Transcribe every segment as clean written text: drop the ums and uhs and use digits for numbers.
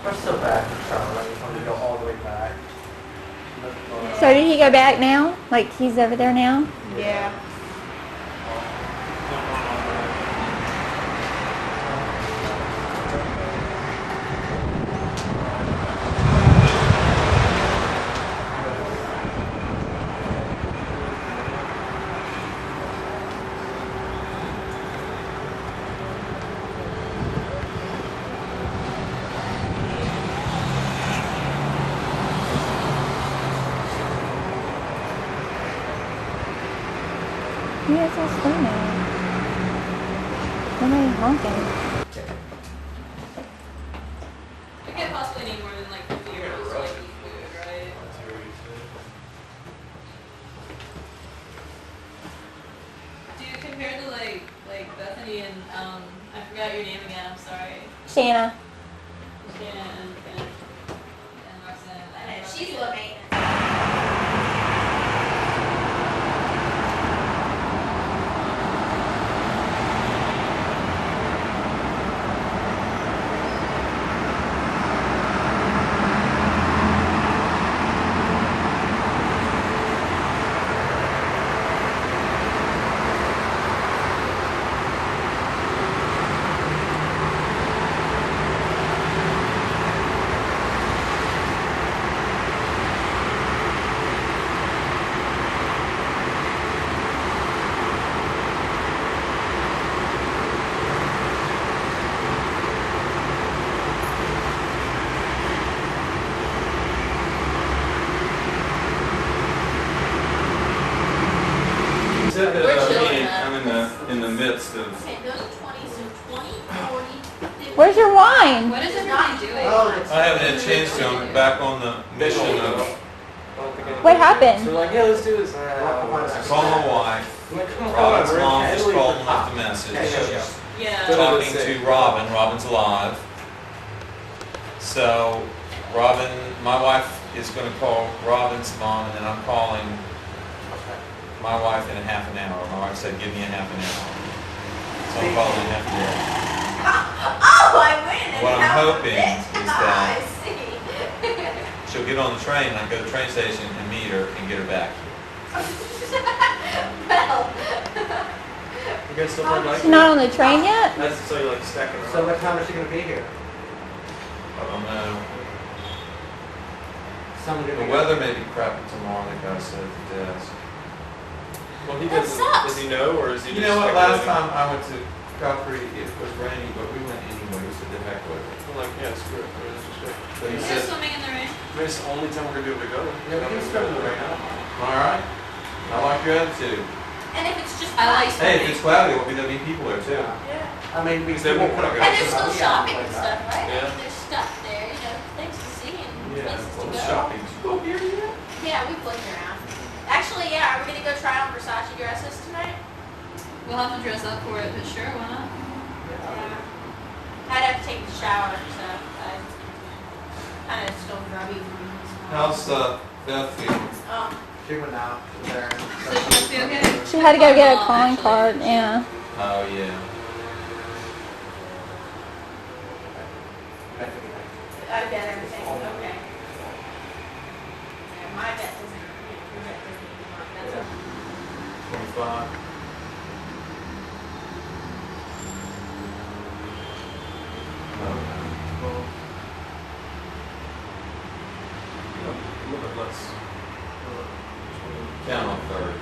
We're still back in Charlotte. We want to go all the way back. So did he go back now? Like he's over there now? Yeah. Yeah, it's all slow now. Nobody honking. We can't possibly need more than like 50 euros to like eat food, right? Dude, compared to like Bethany and I forgot your name again. I'm sorry. Shanna. Shanna and Roxanne. I know She's low maintenance. I'm in the midst of. Okay, those are 20, so 20, 40, 50. Where's your wine? What is everybody doing? I haven't had a chance to. I'm back on the mission of. What happened? So we're like, yeah, let's do this. I called my wife. Robin's mom just called and left a message. Yeah. Talking to Robin. Robin's alive. So, Robin, my wife is going to call Robin's mom, and then I'm calling my wife in a half an hour. My wife said, give me a half an hour. So I'm calling in half an hour. Oh, I win. What I'm hoping is I that see. she'll get on the train, and I go to the train station and meet her and get her back. Well. You guys still play She's not on the train yet? That's so you're like stacking around. So what time is she gonna be here? I don't know. Someone The weather may be crappy tomorrow, the guy said at the desk. Well, he That doesn't. sucks. Does he know, or is he? You just know what, last speculating? time I went to Calgary, it was raining, but we went anyway, we said the heck with it. I'm like, yeah, screw it. Let's just go. But he Is said, there swimming in the rain? I mean, it's the only time we're gonna be able to go. yeah, we can swim in the rain. All right, I like your attitude. And if it's just I like Hey, if it's cloudy, there'll be people there too. Yeah. I mean, we They won't wanna go. And there's still shopping and stuff, right? Yeah. I mean, there's stuff there, you know, things to see and Yeah, places to Well, go. shopping. Did you go here yet? Yeah, we've looked around. Actually, yeah, are we gonna go try on Versace dresses tonight? We'll have to dress up for it, but sure, why not? Yeah. I'd have to take a shower, so I kind of still grubby from this morning. How's Beth feeling? She went out there. So she must be okay? She had to go get a Mom, calling actually. card, yeah. Oh, yeah. I bet everything's okay. Yeah, my bet doesn't, your bet doesn't even work, that's okay. 25. No. A little bit less. Count on third.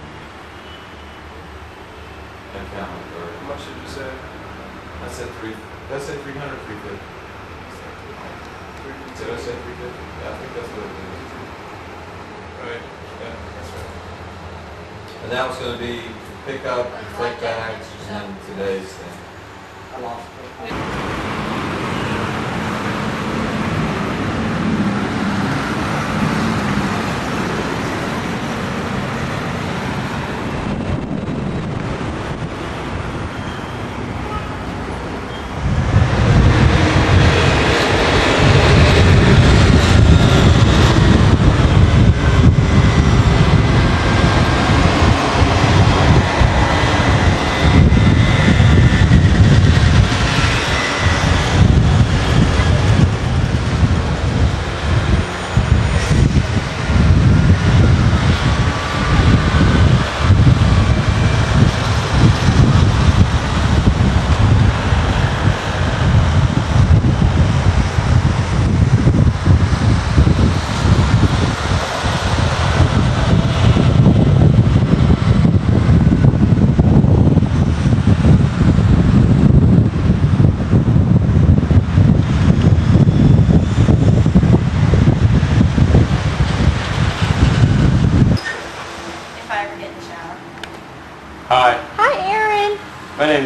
And count on third. How much did you say? I said 300, 350. Did I say 350? Yeah, I think that's what it is. Right. Yeah, that's right. And that was gonna be pick up and take back and then today's thing. I lost it.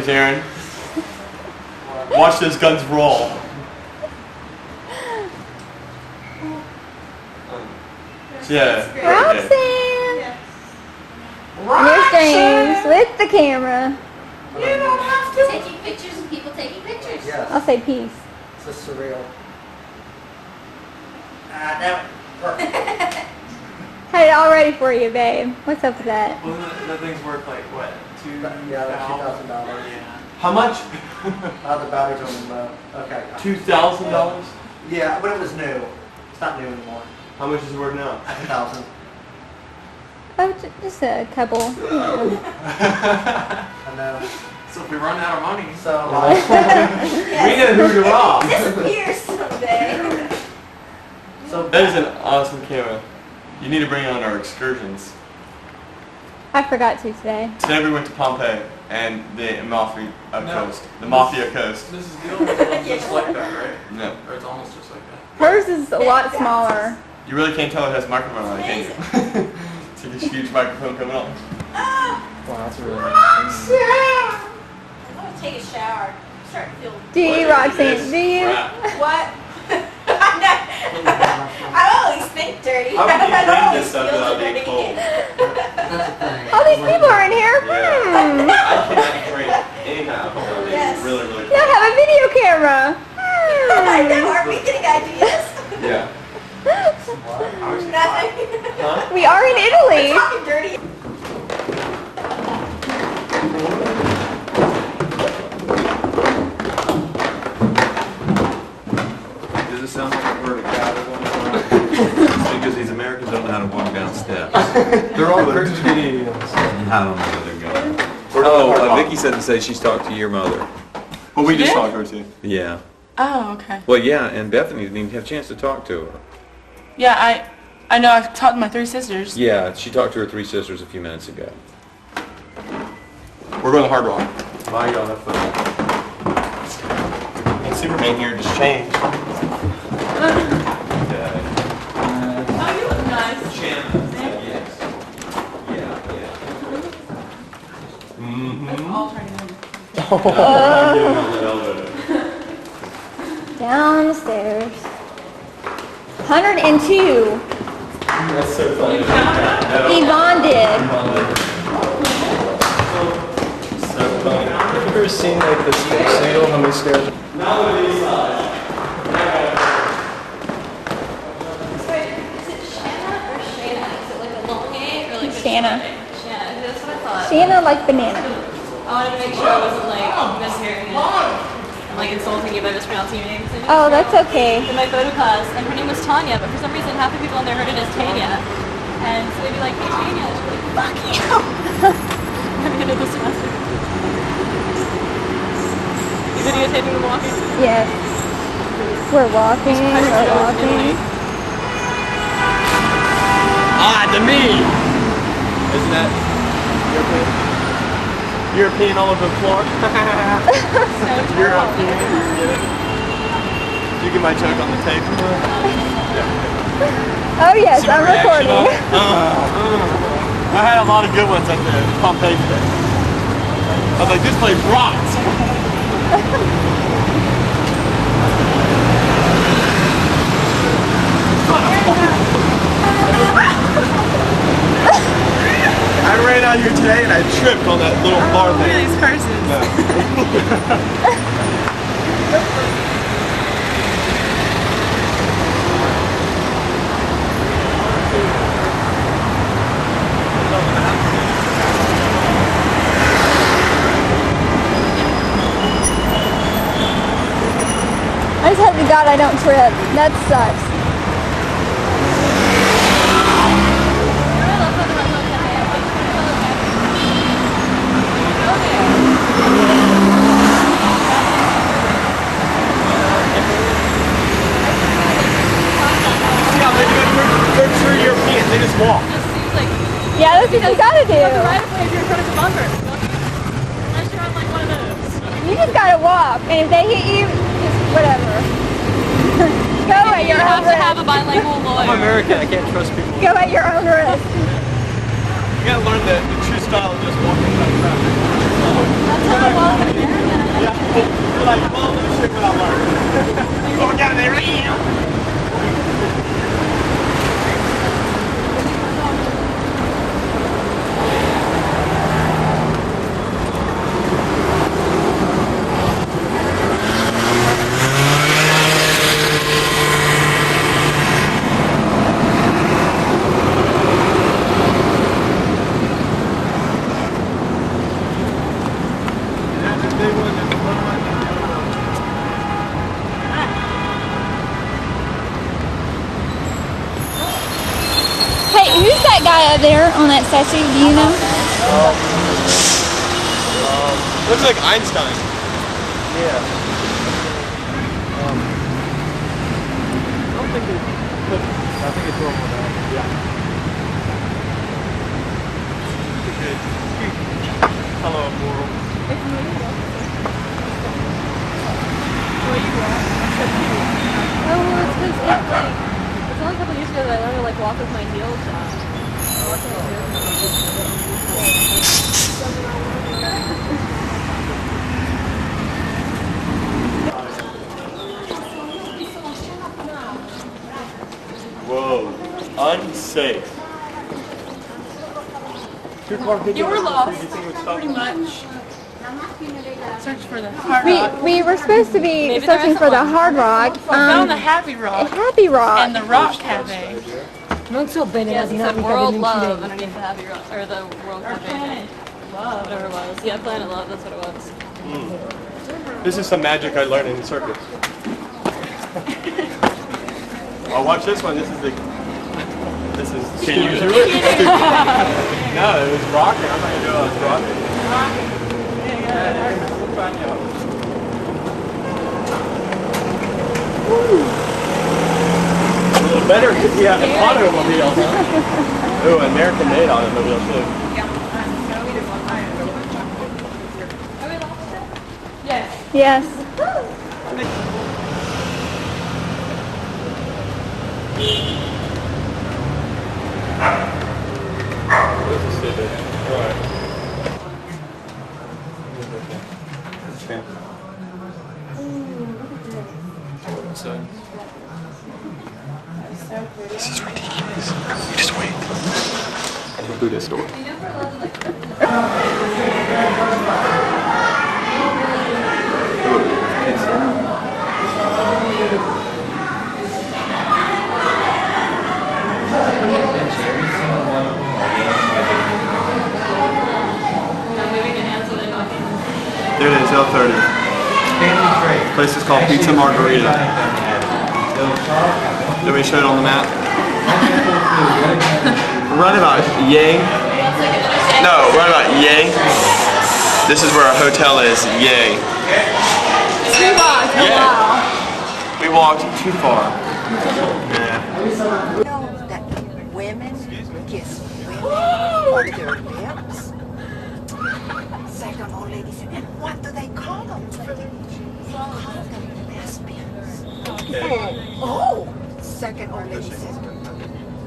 Aaron. Watch those guns roll. Yeah. Roxanne! Your streams with the camera. You don't have to. Taking pictures and people taking pictures. Yes. I'll say peace. It's a surreal. Had it all ready for you, babe. What's up with that? Well, that thing's worth like what? Yeah, $2,000. Yeah. How much? The batteries on the okay. $2,000. Yeah, but it was new. It's not new anymore. How much is it worth now? 1,000. Oh, just a couple. I know. So if we run out of money, So we know who to rob. Disappear someday. so That is an awesome camera. You need to bring it on our excursions. I forgot to today. Today we went to Pompeii and the Amalfi Coast. The Mafia Coast. This is the only one just like that, right? No. Or it's almost just like that. Hers is a lot smaller. You really can't tell it has a microphone on it, can you? It's like this huge microphone coming on. Wow, that's really I'm gonna take a shower. I'm starting to feel. Do you, Roxanne? Do you? What? I always think dirty. How can you I clean always this stuff feel without being dirty. cold? That's the thing. All these people are in here. Yeah. I cannot drink anyhow. Yes. It's really, really You don't have a video camera. I know. Are we getting ideas? Yeah. Nothing. Huh? We are in Italy. We're talking dirty. Does it sound like I've heard a cow at one time? Because these Americans don't know how to walk down steps. They're all Canadians. I don't know where they're going. We're not hard Oh, rock. Vicky said to say she's talked to your mother. Well, we just did? talked to her too. Yeah. Oh, okay. Well, yeah, and Bethany didn't even have a chance to talk to her. Yeah, I know. I've taught my 3 sisters. Yeah, she talked to her 3 sisters a few minutes ago. We're going to Hard Rock. Bye, y'all. Have fun. And Superman here just changed. Oh, you look nice. Yes. Yeah, yeah. Mm-hmm. All trying to Down the stairs. 102. That's so funny. Yvonne did. So funny. Have you ever seen like the Space Needle? How many stairs? Now look at these sides. Wait, is it Shanna or Shayna? Is it like a long A or like a Shanna. Shanna, that's what I thought. Shanna like banana. I wanted to make sure I wasn't like mishearing it. I'm like insulting you by mispronouncing your name. Oh, that's okay. In my photo class, and her name was Tanya, but for some reason half the people on there heard it as Tanya. And so they'd be like, hey Tanya, and she'd be like, fuck you! At the end of the semester. You videotaping them walking? Yes. We're walking. We're walking. Ah, to me! Isn't that European? European all over the floor? European. Did you get my joke on the tape? Oh yes, See my I'm reaction recording. I had a lot of good ones at the Pompeii today. I was like, this place rocks! I ran out here today and I tripped on that little bar Look at thing. these curses. I just hope to God I don't trip. That sucks. See how they do it? They're true Europeans. They just walk. Yeah, that's what you gotta do. Right away if you're in front of the bumper. Unless you're on like one of those. You just gotta walk, and if they hit you, just whatever. Go at You your have own to have a risk. bilingual lawyer. I'm American. I can't trust people. Go at your own risk. You gotta learn the true style of just walking without traffic. That's You're like, well, let me show you what I learned. Oh, down there, right now. Hey, who's that guy up there on that statue? Do you know? Looks like Einstein. Yeah. I don't think it's. I think it's normal now. Yeah. Hello, world. Oh, well, it's because it's only a couple years ago that I learned to like walk with my heels on. Whoa. Unsafe. You were lost, Pretty much. Search for the hard rock. We were supposed to be Maybe there searching is for the one. Hard Rock. Found the Happy Rock Happy Rock. and the Rock Cafe. Non so bene Yes, la it said dinamica World degli Love incidenti. underneath the Happy Rock, or the World Cafe. Whatever it was. Yeah, Planet Love, that's what it was. This is some magic I learned in circus. Oh, watch this one. This is the. This is. Can you do it? No, it was rocking. I'm not gonna do it. It's rocking. A little better because you have an automobile, huh? Ooh, an American-made automobile too. Yes. There's a civic. All right. So. This is ridiculous. You just wait. The Buddha store. There it is, L30. Place is called Pizza Margarita. Did we show it on the map? Right about yay. No, right about yay. This is where our hotel is. Yay. We walked a while. We walked too far. Yeah. know that women kiss women over their lips? Second old lady said, and what do they call them? They call them lesbians. Oh, second old lady said,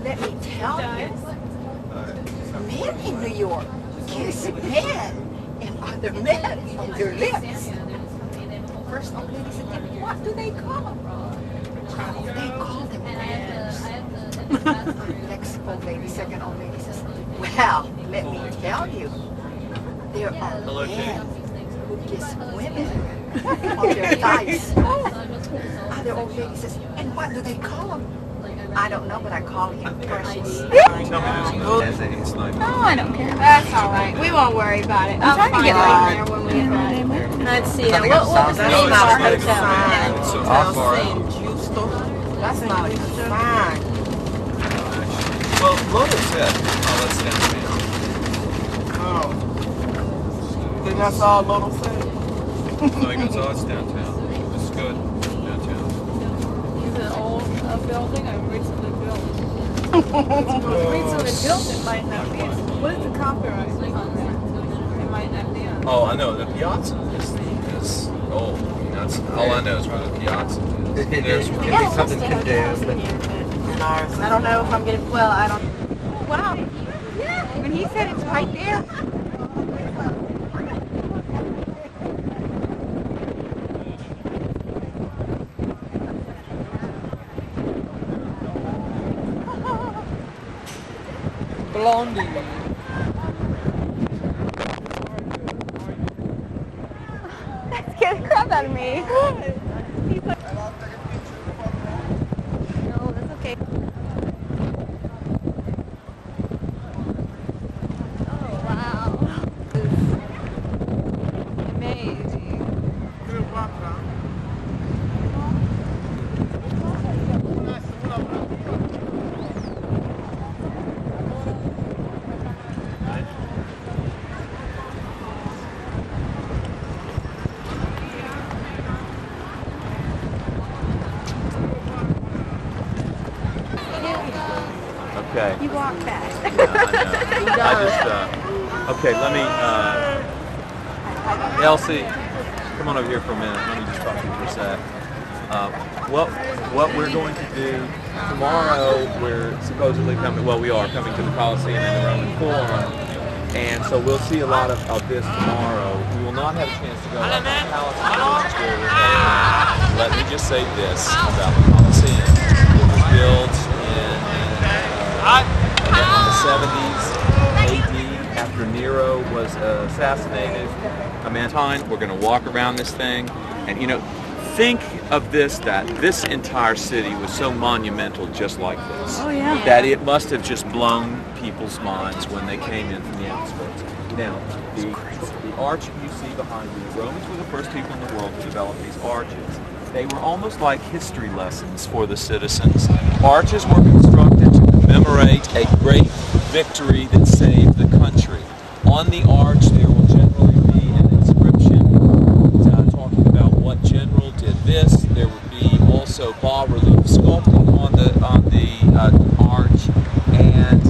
let me tell you, men in New York kiss men and other men on their lips. First old lady said, and what do they call them? They call them prayers. Next old lady, second old lady says, well, let me tell you, there are men who kiss women on their thighs. Other old lady says, and what do they call them? I don't know, but I call him precious. No, I don't care. That's all right. We won't worry about it. I'm trying to get right there when we get back. Let's see. What was the name of our hotel? That's not a sign. Well, Lola said, oh, that's downtown. Oh. Then that's all Lola said? No, he goes, oh, it's downtown. It's good, downtown. Is it old building or recently built? Recently built, it might not be. What is the copyright on there? It might not be on. Oh, I know, the piazza is old. I mean, that's, all I know is where the piazza is. It could be something condemned. I don't know if I'm getting, well, I don't. Wow. Yeah, when he said it's right there. blondie. That scared the crap out of me. No, that's okay. Oh, wow. This is amazing. Okay. You walk fast. Yeah, I just, okay, let me, Elsie, come on over here for a minute. Let me just talk to you for a sec. What we're going to do tomorrow, we're supposedly coming, well, we are coming to the Coliseum and the Roman Forum, and so we'll see a lot of this tomorrow. We will not have a chance to go up to the Palace of Let me just say this about the Coliseum. It was built in the 70s AD after Nero was assassinated. We're going to walk around this thing, and you know, think of this, that this entire city was so monumental just like this. Oh, yeah. That it must have just blown people's minds when they came in from the outskirts. Now, the arch you see behind you, the Romans were the first people in the world to develop these arches. They were almost like history lessons for the citizens. Arches were constructed to commemorate a great victory that saved the country. On the arch there will generally be an inscription talking about what general did this. There would be also bas-relief sculpting on the arch, and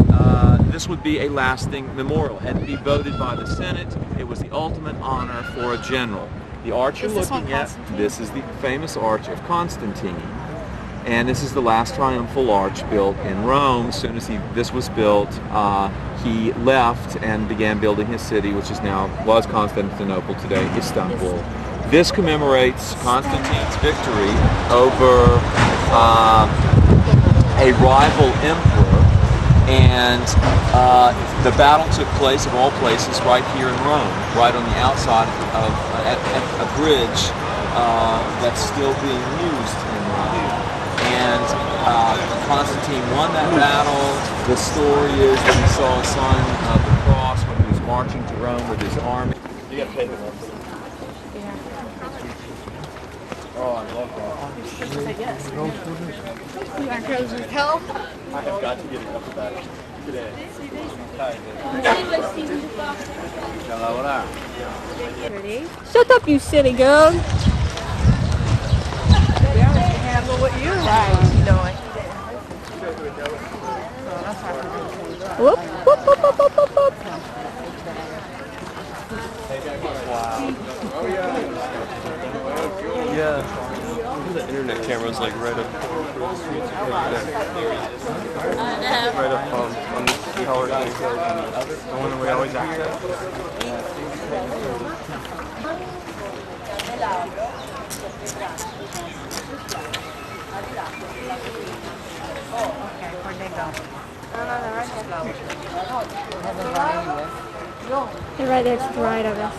this would be a lasting memorial. Had to be voted by the Senate. It was the ultimate honor for a general. The arch you're looking at, this is the famous Arch of Constantine, and this is the last triumphal arch built in Rome. As soon as this was built, he left and began building his city, which was Constantinople, today Istanbul. This commemorates Constantine's victory over a rival emperor, and the battle took place, of all places, right here in Rome, right on the outside of at a bridge that's still being used in Rome. And Constantine won that battle. The story is that he saw a sign of the cross when he was marching to Rome with his army. You got to pay the rent for them. Oh, I love that. You want girls with help? I have got to get it up back today. Shut up, you silly girl. Handle what you like doing. Whoop, whoop, whoop, whoop, whoop, whoop, whoop. Yeah. The internet camera's like right up the streets right up on this tower thing. The one that we always access. Where'd they go? They're right there to the right of us.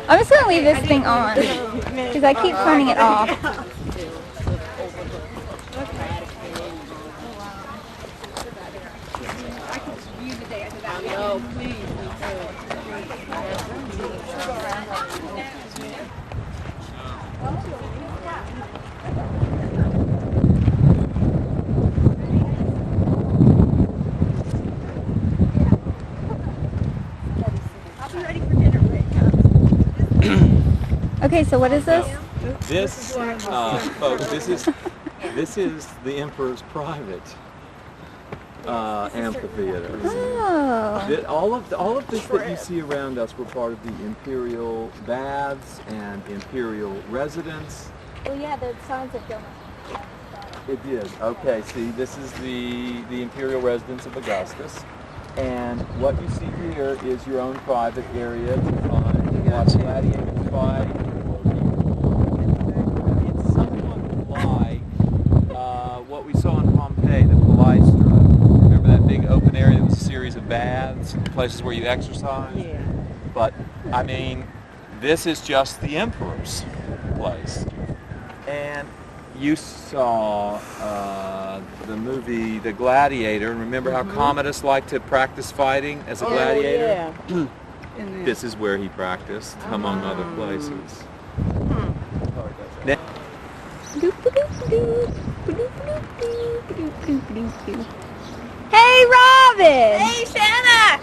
I'm just gonna leave this thing on because I keep turning it off. Okay, so what is this? This, folks, this is the Emperor's private amphitheater. Oh. All of this that you see around us were part of the imperial baths and imperial residence. Oh yeah, the signs of Gilman. It did. Okay, see, this is the imperial residence of Augustus. And what you see here is your own private area to find watch gladiators fight. It's somewhat like what we saw in Pompeii, the Palaestra. Remember that big open area that was a series of baths, places where you exercise? Yeah. But, I mean, this is just the emperor's place. And you saw the movie The Gladiator. Remember how Commodus liked to practice fighting as a gladiator? Yeah. This is where he practiced, among other places. Now, Hey, Robin! Hey, Shanna!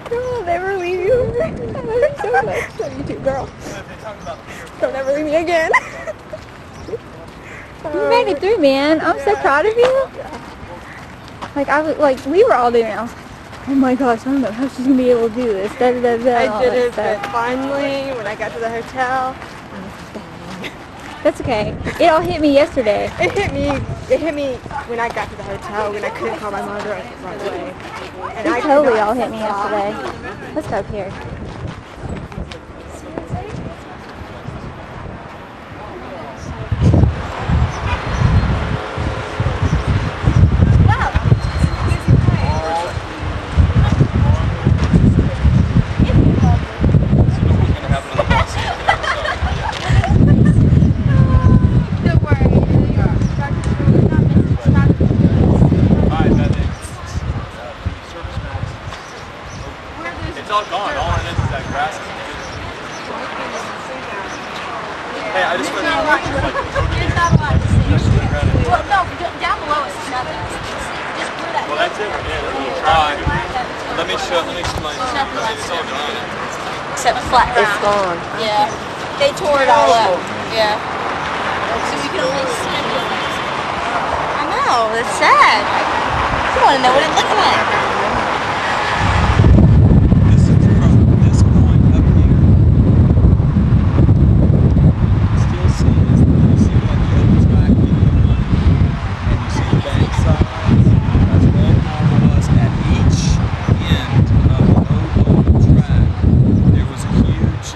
I'll never leave you. I love you so much. Love you too, girl. Don't ever leave me again. You made it through, man. I'm so proud of you. Like we were all doing it. I was like, oh my gosh, I don't know how she's gonna be able to do this. Da, da, da, da, and all I did that it, stuff. but finally, when I got to the hotel, That's okay. It all hit me yesterday. it hit me when I got to the hotel when I couldn't call my mother right away. And I It could totally not all hit me stop. yesterday. Let's go up here. Don't worry. It's all gone. All it is that grass. Hey, I just went. There's not a lot to see. Well, no, down below is nothing. Just where that. Well, that's it. Yeah, we'll try. Let me explain. It's all gone. Except flat ground. It's gone. Yeah. They tore it all up. Yeah. So we can only see it. I know. That's sad. I want to know what it looks like. this is from this point up here. Still see this. You see like the open track leading on, and you see the bank sides. That's all normal was at each end of the oval track. There was a huge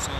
so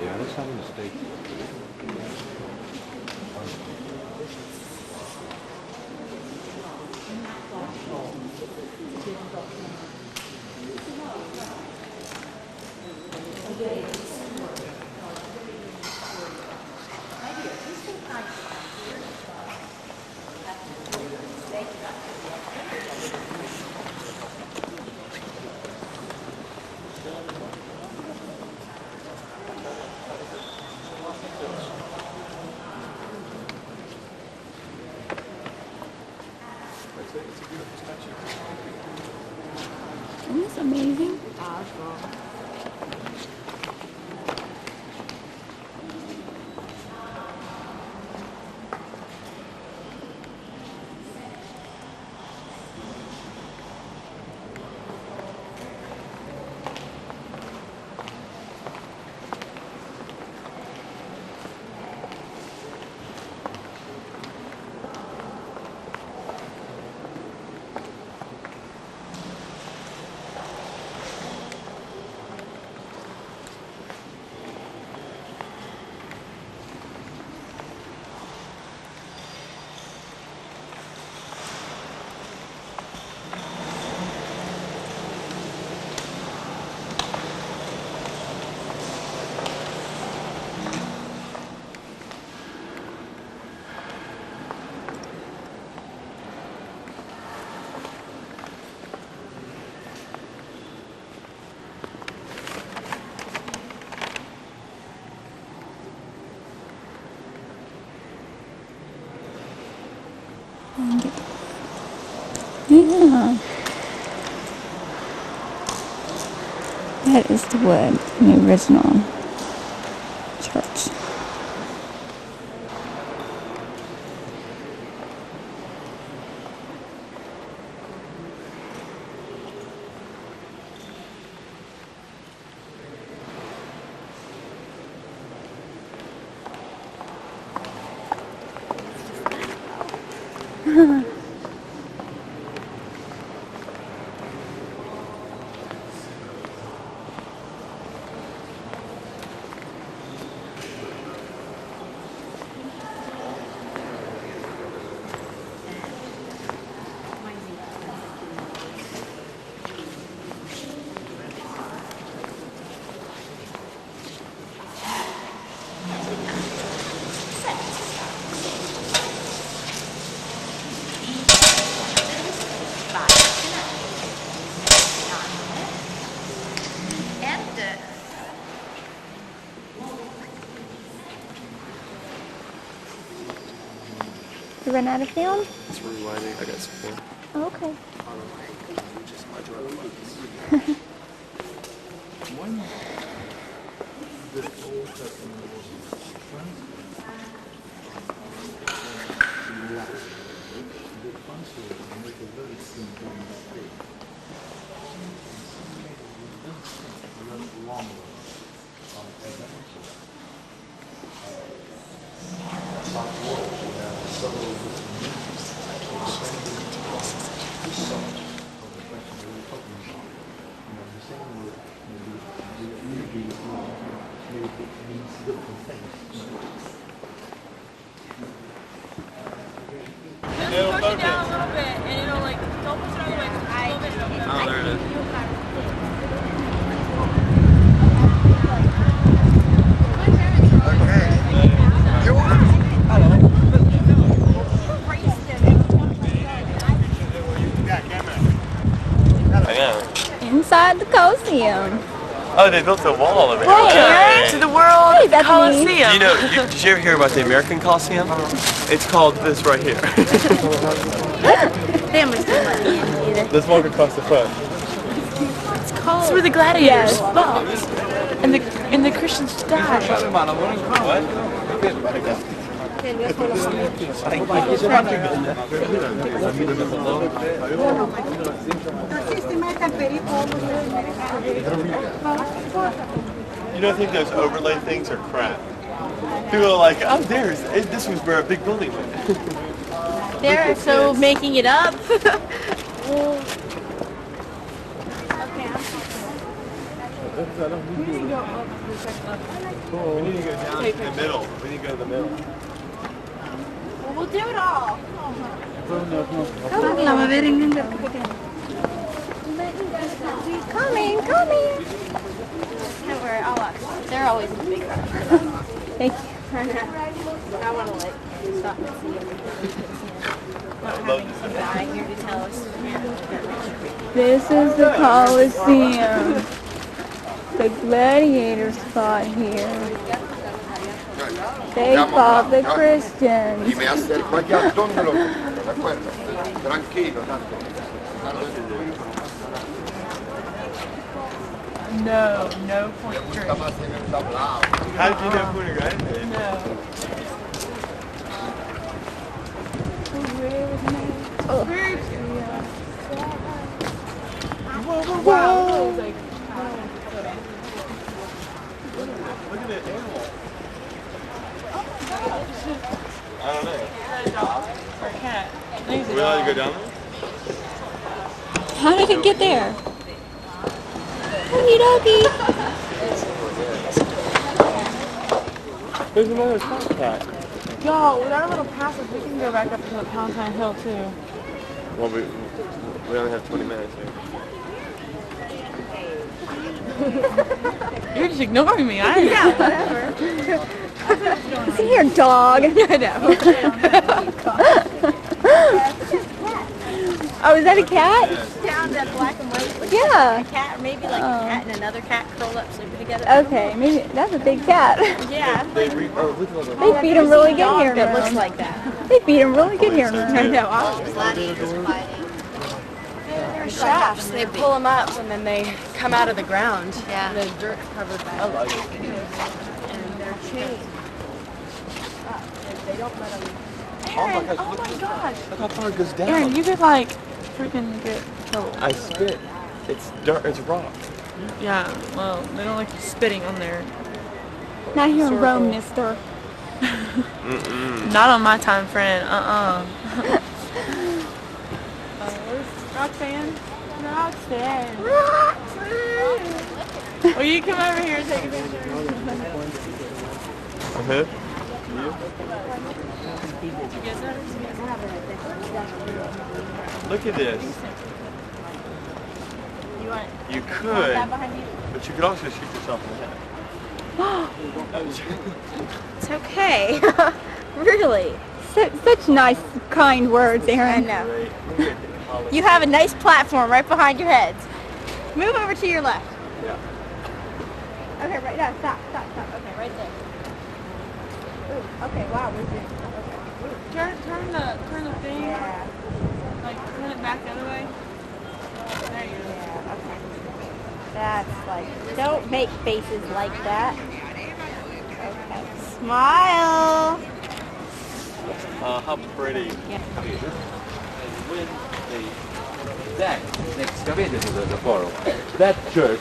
Yeah, that's how a mistake. a beautiful statue. Isn't this amazing? Yeah. That is the wood in the original church. You run out of film? It's rewinding. I got some more. Oh, okay. Just push it down a little bit, and it'll like, don't push it all the way, just a little bit. Oh, there it is. Inside the Coliseum. Oh, they built a wall over Hey, here. Aaron. To the World Hey, Bethany. Coliseum. You know, did you ever hear about the American Coliseum? It's called this right here. Families don't let me in either. Let's walk across the front. It's where the gladiators fought. And the Christians died. You don't think those overlay things are crap? People are like, oh, this was where a big building went. They're so making it up. We need to go down to the middle. We need to go to the middle. We'll do it all. Coming. Don't worry, I'll watch. They're always in the big crowd. Thank you. I want to like stop and see everything. Not having some guy here to tell us. This is the Coliseum. The gladiators fought here. They fought the Christians. Y me acerco aquí al túnel, ¿de acuerdo? Tranquilo, tanto. No, no point tree. How did you know Pointer Guide? No. Wow. Look at that animal. I don't know. Is that a dog or a cat? I think it's Are a we allowed to go dog. down there? How did it get there? Okie dokie. There's another top cat. Yo, with our little passes, we can go back up to the Palatine Hill too. Well, we only have 20 minutes here. You're just ignoring me. I know. Listen here, dog. I know. Oh, is that a cat? Down that black and white. Yeah. A cat, or maybe like a cat and another cat curled up sleeping together. Okay, maybe that's a big cat. Yeah. They look They feed him really good here. That looks like that. They feed him really good here. I know. Obviously. Gladiators fighting. They're shafts. They pull them up and then they come out of the ground. Yeah. And the dirt's covered by I like it. and they're chained. They don't let them. Oh my Aaron, gosh, oh look my at gosh. Look how far it goes down. Aaron, you could like freaking get trouble. I spit. It's dirt. It's rock. Yeah, well, they don't like you spitting on there. Not here in Rome, mister. Not on my time, friend. Where's Roxanne? Roxanne. Will you come over here and take a picture? Uh-huh. Did you get that? Look at this. You want You could, that behind you? but you could also shoot yourself in the head. It's okay. Really? Such nice, kind words, I Aaron. know. You have a nice platform right behind your heads. Move over to your left. Yeah. Okay, right now. Stop. Okay, right there. Ooh, okay, wow, we're doing. Turn the thing. Yeah. Like, turn it back the other way. There you go. Yeah, okay. That's like, don't make faces like that. Okay. Smile. How pretty. When they excavated the forum, that church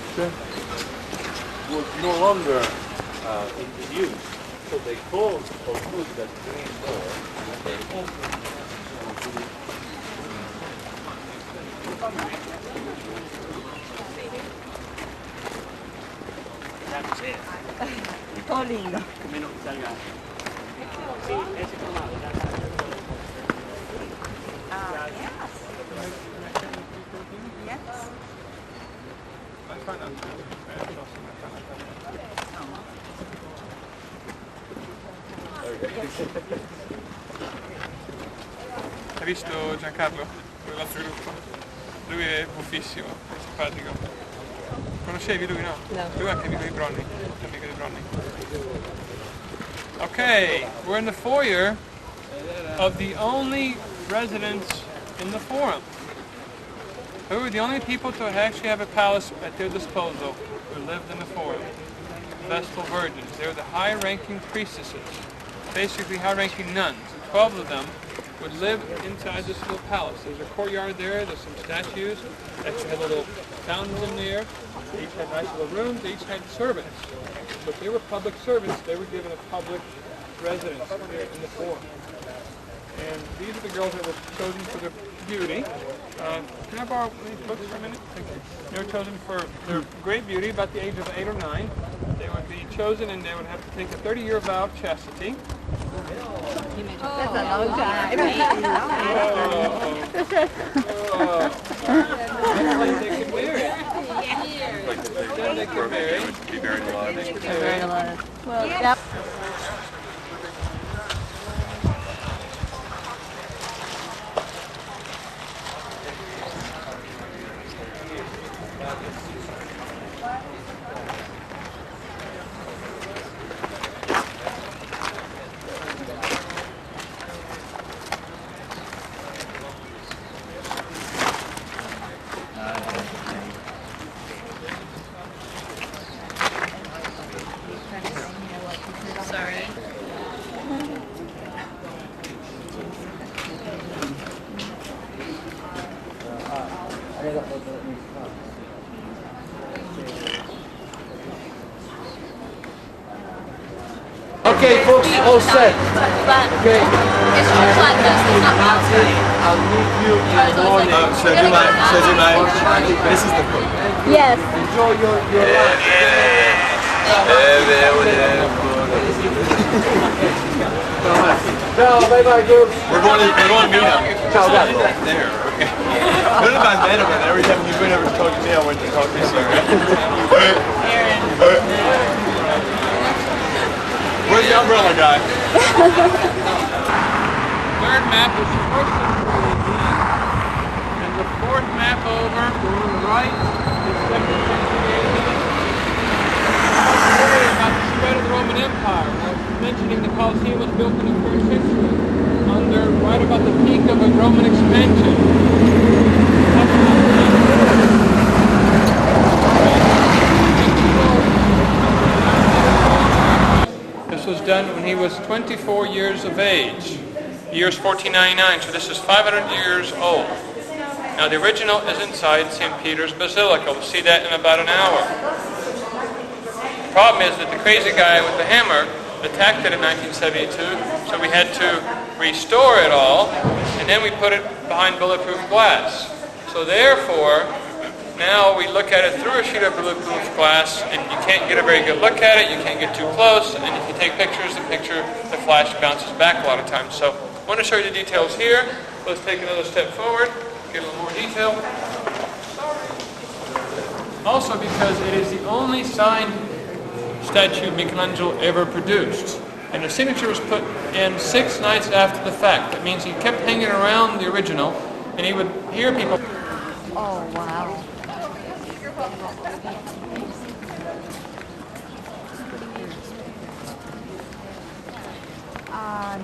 was no longer in use. So they closed or closed that green door and they opened. Todo lindo. Yes. Hai visto Giancarlo? Quell'altro gruppo? Lui è buffissimo, è simpatico. Conoscevi lui, no? No. Lui è anche amico di Bronny. Amico di Bronny. Okay, we're in the foyer of the only residents in the forum. Who were the only people to actually have a palace at their disposal who lived in the forum? Vestal virgins. They were the high-ranking priestesses, basically high-ranking nuns. 12 of them would live inside this little palace. There's a courtyard there, there's some statues, they actually had little fountains in there. They each had nice little rooms, they each had servants. But they were public servants, they were given a public residence here in the forum. And these are the girls that were chosen for their beauty. Can I borrow these books for a minute? Thank you. They were chosen for their great beauty, about the age of 8 or 9. They would be chosen and they would have to take a 30-year vow of chastity. That's a long time. Then they could marry. Then they could marry. Be buried alive. They could marry. Well, that Okay, folks, all set. Okay. It's just like this. It's not outside. I'll meet you in the morning. Should I do my, this is the quote. Yes. Enjoy your life. Ciao, bye bye, girls. We're going to meet him. Ciao, guys. There, okay. None of my met him, and every time he's been over to talk to me, I went to talk to you. Where's the umbrella guy? Third map is the first century AD, and the fourth map over, going on the right, is second century AD. Story about the spread of the Roman Empire. I was mentioning the Colosseum was built in the first century, right about the peak of a Roman expansion. This was done when he was 24 years of age. The year is 1499, so this is 500 years old. Now the original is inside St. Peter's Basilica. We'll see that in about an hour. The problem is that the crazy guy with the hammer attacked it in 1972, so we had to restore it all, and then we put it behind bulletproof glass. So therefore, now we look at it through a sheet of bulletproof glass, and you can't get a very good look at it, you can't get too close, and if you take pictures, the flash bounces back a lot of times. So I want to show you the details here. Let's take another step forward, get a little more detail. Also because it is the only signed statue Michelangelo ever produced. And the signature was put in 6 nights after the fact. That means he kept hanging around the original, and he would hear people. Oh, wow.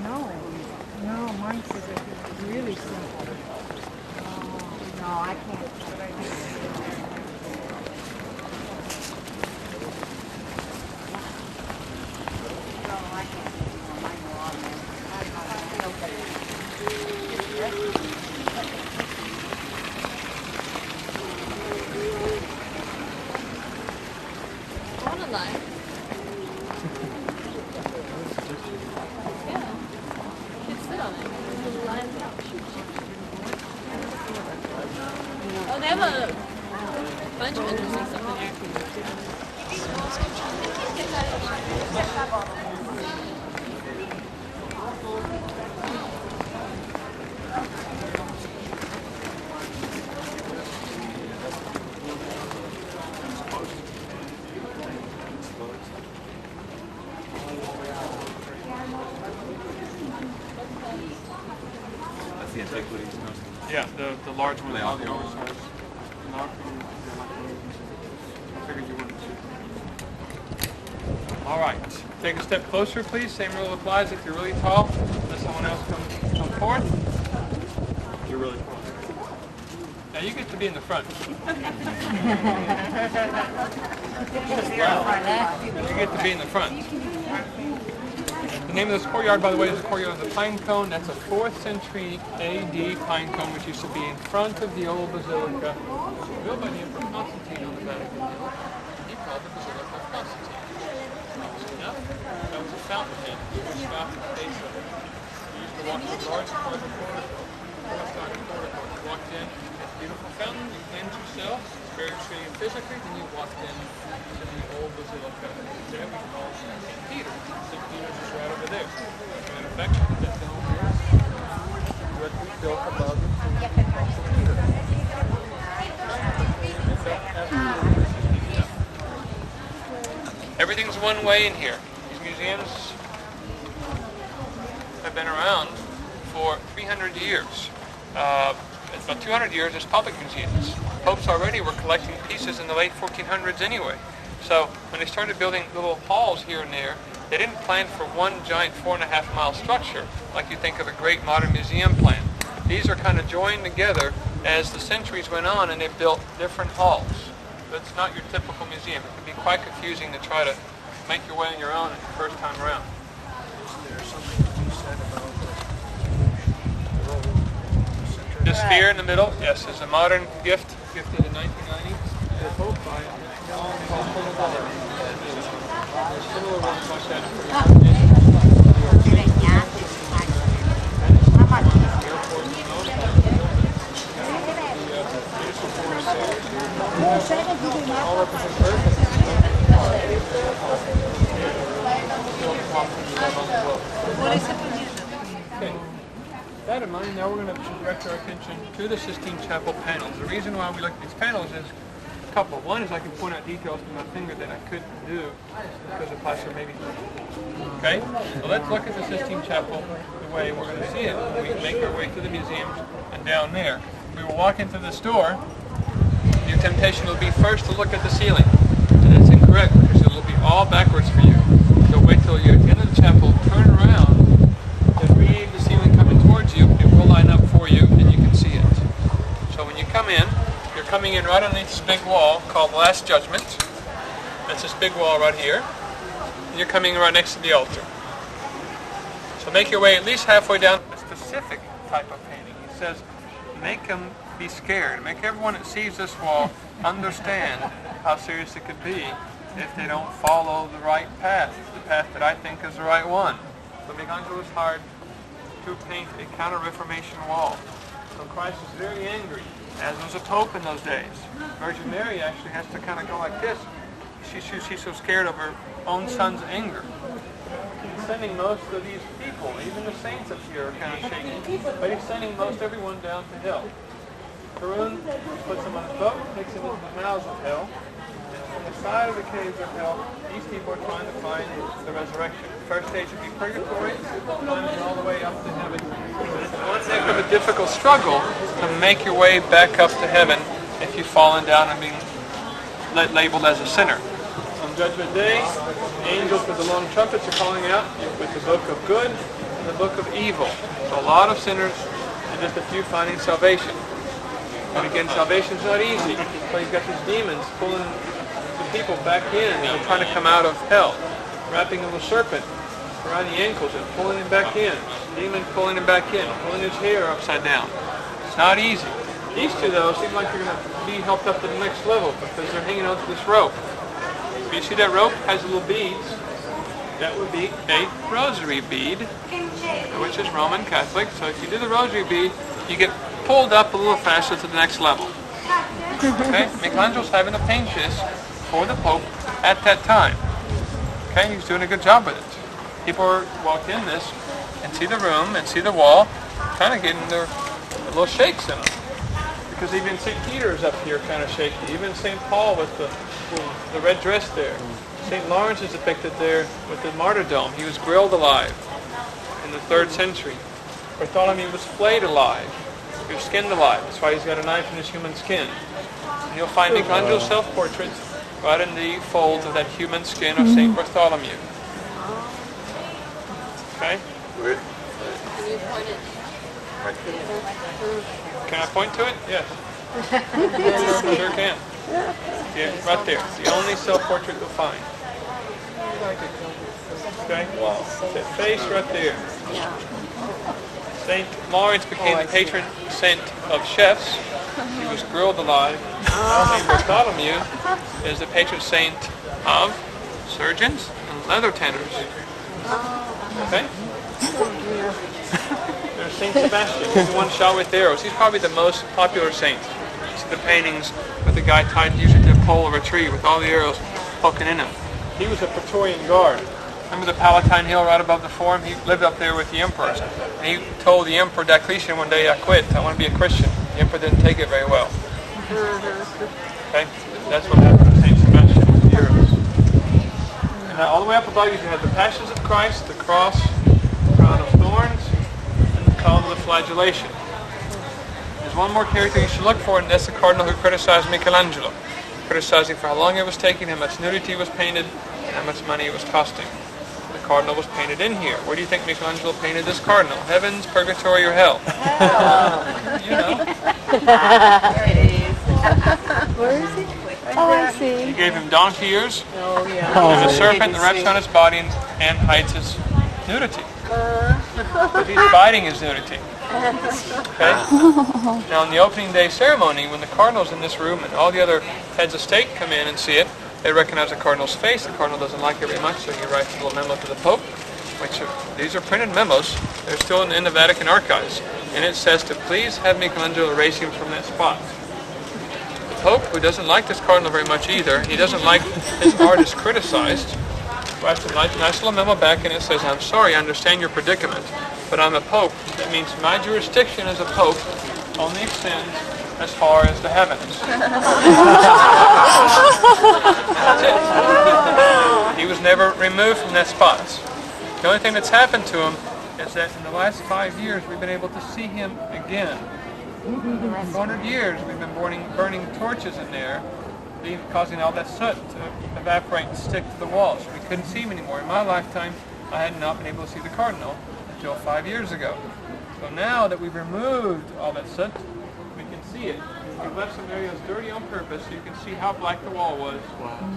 No. No, mine's really simple. No, I can't. Oh, they have a bunch of interesting stuff in there. That's the antiquities. Yeah, the large one, all the oversized. Figured you wouldn't. All right, take a step closer, please. Same rule applies if you're really tall. Let someone else come forth. You're really cool. Now you get to be in the front. You get to be in the front. The name of this courtyard, by the way, is the courtyard of the Pine Cone. That's a 4th century AD pine cone, which used to be in front of the old basilica, built by the Emperor Constantine on the Vatican Hill. He called the Basilica of Constantine. Interesting enough, that was a fountainhead. You would stop at the base of it. You used to walk to a large part of the portico. You walked in, it's a beautiful fountain, you cleansed yourself, spiritually and physically, then you walked in to the old basilica. There we call St. Peter. St. Peter's is right over there. As a matter of fact, that dome here is directly built above the tomb of St. Peter. Everything's one way in here. These museums have been around for 300 years. It's about 200 years as public museums. Popes already were collecting pieces in the late 1400s anyway. So when they started building little halls here and there, they didn't plan for one giant 4.5-mile structure like you think of a great modern museum plan. These are kind of joined together as the centuries went on, and they built different halls. That's not your typical museum. It can be quite confusing to try to make your way on your own the first time around. The sphere in the middle, yes, is a modern gift, gifted in 1990 to the Pope by similar ones like that for Okay. With that in mind, now we're going to direct our attention to the Sistine Chapel panels. The reason why we look at these panels is a couple. One is I can point out details with my finger that I couldn't do because of plaster maybe. Okay? So let's look at the Sistine Chapel the way we're going to see it. We make our way through the museums and down there. We will walk into this door. Your temptation will be first to look at the ceiling. And that's incorrect because it will be all backwards for you. So wait till you're at the end of the chapel, turn around, and read the ceiling coming towards you. It will line up for you and you can see it. So when you come in, you're coming in right underneath this big wall called the Last Judgment. That's this big wall right here. And you're coming right next to the altar. So make your way at least halfway down a specific type of painting. He says, make them be scared. Make everyone that sees this wall understand how serious it could be if they don't follow the right path, the path that I think is the right one. So Michelangelo was hired to paint a counter-Reformation wall. So Christ was very angry, as was a pope in those days. Virgin Mary actually has to kind of go like this. She's so scared of her own son's anger. He's sending most of these people, even the saints up here are kind of shaking, but he's sending most everyone down to hell. Karun puts them on a boat, takes them into the mouths of hell, and on the side of the caves of hell, these people are trying to find the resurrection. The first stage would be purgatory, climbing all the way up to heaven. It's one heck of a difficult struggle to make your way back up to heaven if you've fallen down and being labeled as a sinner. On Judgment Day, angels with the long trumpets are calling out with the book of good and the book of evil. So a lot of sinners and just a few finding salvation. And again, salvation's not easy. So you've got these demons pulling the people back in, trying to come out of hell, wrapping a little serpent around the ankles and pulling him back in. Demon pulling him back in, pulling his hair upside down. It's not easy. These two, though, seem like they're going to be helped up to the next level because they're hanging onto this rope. If you see that rope has little beads, that would be a rosary bead, which is Roman Catholic. So if you do the rosary bead, you get pulled up a little faster to the next level. Okay? Michelangelo's having to paint this for the Pope at that time. Okay? He's doing a good job with it. People walk in this and see the room and see the wall, kind of getting their little shakes in them. Because even St. Peter is up here kind of shaky. Even St. Paul with the red dress there. St. Lawrence is depicted there with the martyrdom. He was grilled alive in the 3rd century. Bartholomew was flayed alive. He was skinned alive. That's why he's got a knife in his human skin. And you'll find Michelangelo's self-portrait right in the folds of that human skin of St. Bartholomew. Okay? Can you point it? Can I point to it? Yes. Sure can. Yeah, right there. It's the only self-portrait you'll find. Okay? That face right there. St. Lawrence became the patron saint of chefs. He was grilled alive. St. Bartholomew is the patron saint of surgeons and leather tanners. Okay? There's St. Sebastian. He's the one shot with arrows. He's probably the most popular saint. You see the paintings with the guy tied usually to a pole of a tree with all the arrows poking in him. He was a Praetorian guard. Remember the Palatine Hill right above the Forum? He lived up there with the emperors. And he told the Emperor Diocletian one day, I quit. I want to be a Christian. The Emperor didn't take it very well. Okay? That's what happened to St. Sebastian with the arrows. And now all the way up above you have the Passions of Christ, the cross, the crown of thorns, and the column of the flagellation. There's one more character you should look for, and that's the cardinal who criticized Michelangelo. Criticizing for how long it was taking, how much nudity was painted, and how much money it was costing. The cardinal was painted in here. Where do you think Michelangelo painted this cardinal? Heavens, purgatory, or hell? You know. There it is. Where is he? Oh, I see. He gave him donkey ears, Oh, yeah. and a serpent that wraps on his body and hides his nudity. But he's biting his nudity. Okay? Now, in the opening day ceremony, when the cardinal's in this room and all the other heads of state come in and see it, they recognize the cardinal's face. The cardinal doesn't like it very much, so he writes a little memo to the Pope, these are printed memos. They're still in the Vatican archives. And it says to please have Michelangelo erase him from that spot. The Pope, who doesn't like this cardinal very much either, he doesn't like his art is criticized, writes a nice little memo back, and it says, I'm sorry, I understand your predicament, but I'm a Pope. That means my jurisdiction as a Pope only extends as far as the heavens. That's it. He was never removed from that spot. The only thing that's happened to him is that in the last 5 years we've been able to see him again. For 400 years we've been burning torches in there, causing all that soot to evaporate and stick to the walls. We couldn't see him anymore. In my lifetime, I had not been able to see the cardinal until 5 years ago. So now that we've removed all that soot, we can see it. We've left some areas dirty on purpose so you can see how black the wall was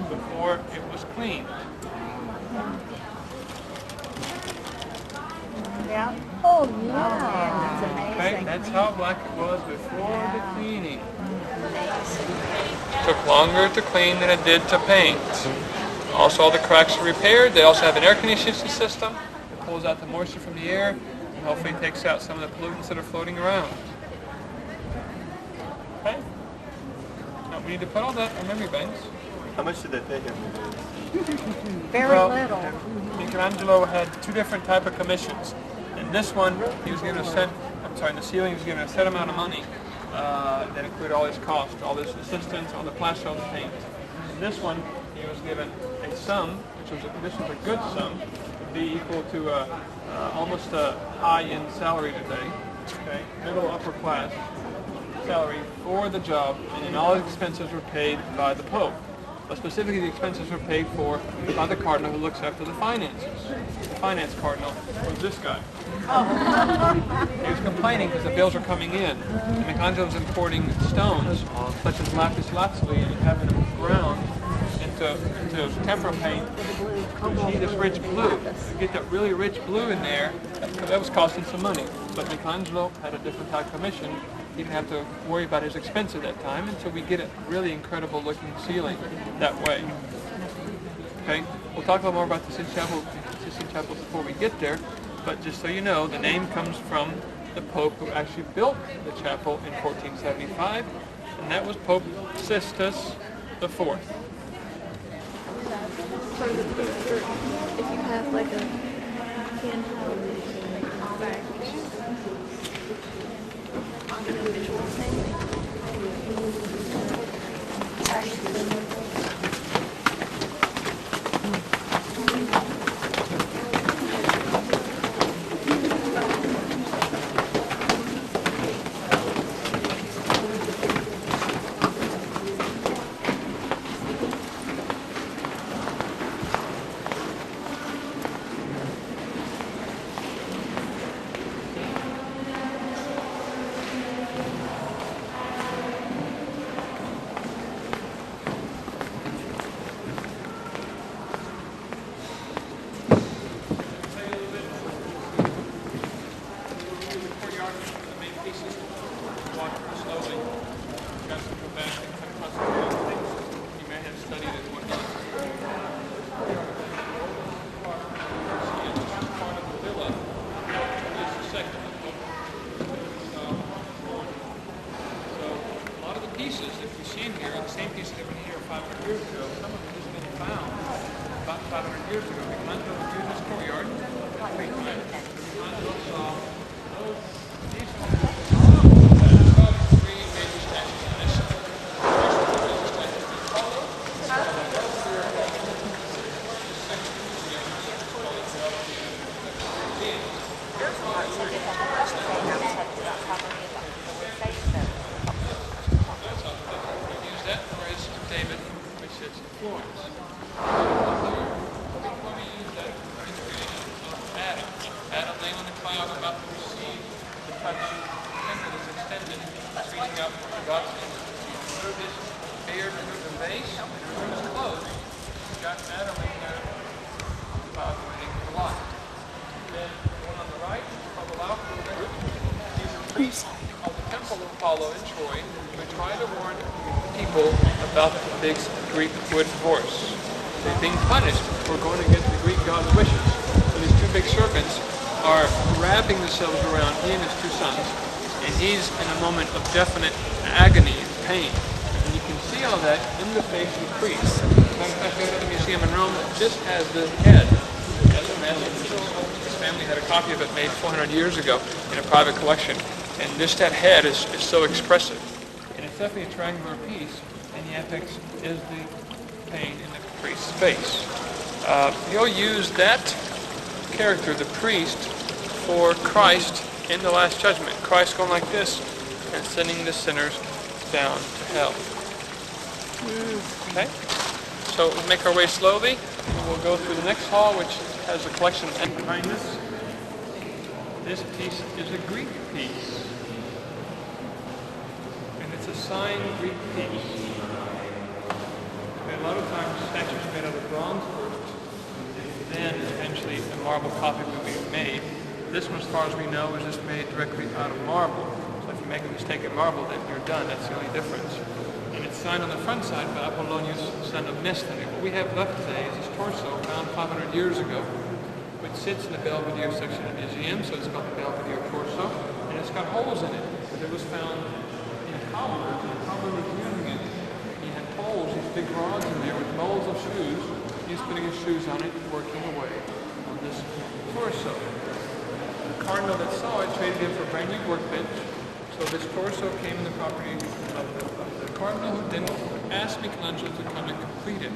before it was cleaned. Yeah. Oh, yeah. That's amazing. Okay, that's how black it was before the cleaning. It took longer to clean than it did to paint. Also, all the cracks are repaired. They also have an air conditioning system that pulls out the moisture from the air and hopefully takes out some of the pollutants that are floating around. Okay? Now, we need to put all that on memory banks. How much did they pay him? Very little. Michelangelo had two different type of commissions. In this one, he was given in the ceiling, he was given a set amount of money that included all his costs, all his assistance, all the plaster, all the paint. In this one, he was given a sum, this was a good sum, would be equal to almost a high-end salary today, okay, middle upper class salary for the job, and then all his expenses were paid by the Pope. But specifically, the expenses were paid for by the cardinal who looks after the finances. The finance cardinal was this guy. He was complaining because the bills were coming in. And Michelangelo was importing stones, such as lapis lazuli, and having them ground into tempera paint, which need this rich blue. To get that really rich blue in there, that was costing some money. But Michelangelo had a different type of commission. He didn't have to worry about his expense at that time, and so we get a really incredible looking ceiling that way. Okay, we'll talk a little more about the Sistine Chapel before we get there, but just so you know, the name comes from the Pope who actually built the chapel in 1475, and that was Pope Sixtus IV. If you have like a handheld individual thing. toy to try to warn people about the big Greek wood horse. They're being punished for going against the Greek god's wishes. So these two big serpents are wrapping themselves around he and his two sons, and he's in a moment of definite agony and pain. And you can see all that in the face of the priest. In fact, I go to the museum in Rome that just has the head. As a message. His family had a copy of it made 400 years ago in a private collection. And just that head is so expressive. And it's definitely a triangular piece, and the apex is the pain in the priest's face. He'll use that character, the priest, for Christ in the Last Judgment. Christ going like this and sending the sinners down to hell. Okay? So we'll make our way slowly, and we'll go through the next hall, which has a collection behind us. This piece is a Greek piece. And it's a signed Greek piece. And a lot of times statues are made out of bronze first, and then eventually a marble copy will be made. This one, as far as we know, is just made directly out of marble. So if you make a mistake in marble, then you're done. That's the only difference. And it's signed on the front side by Apollonius, son of Nestor. What we have left today is his torso, found 500 years ago, which sits in the Belvedere section of the museum, so it's called the Belvedere torso, and it's got holes in it, because it was found in cobblers, and the cobbler was using it. He had poles, these big rods in there with molds of shoes. He was putting his shoes on it, working away on this torso. The cardinal that saw it traded him for a brand new workbench, so this torso came in the property of the cardinal, who then asked Michelangelo to come and complete it.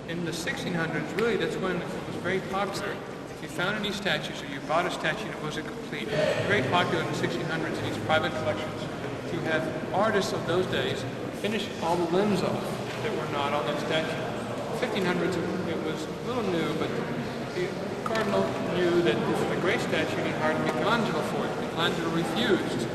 In the 1600s, really, that's when it was very popular. If you found any statues or you bought a statue and it wasn't complete, it was very popular in the 1600s in these private collections to have artists of those days finish all the limbs off that were not on that statue. 1500s, it was a little new, but the cardinal knew that this was a great statue and he hired Michelangelo for it. Michelangelo refused.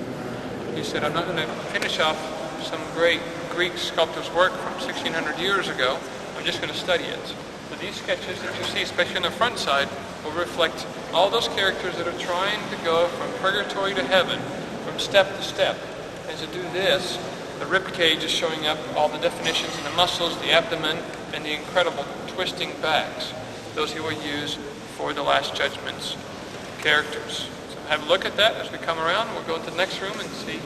He said, I'm not going to finish off some great Greek sculptor's work from 1600 years ago. I'm just going to study it. So these sketches that you see, especially on the front side, will reflect all those characters that are trying to go from purgatory to heaven, from step to step. And to do this, the rib cage is showing up all the definitions in the muscles, the abdomen, and the incredible twisting backs. Those he will use for the Last Judgment's characters. So have a look at that as we come around. We'll go into the next room and see.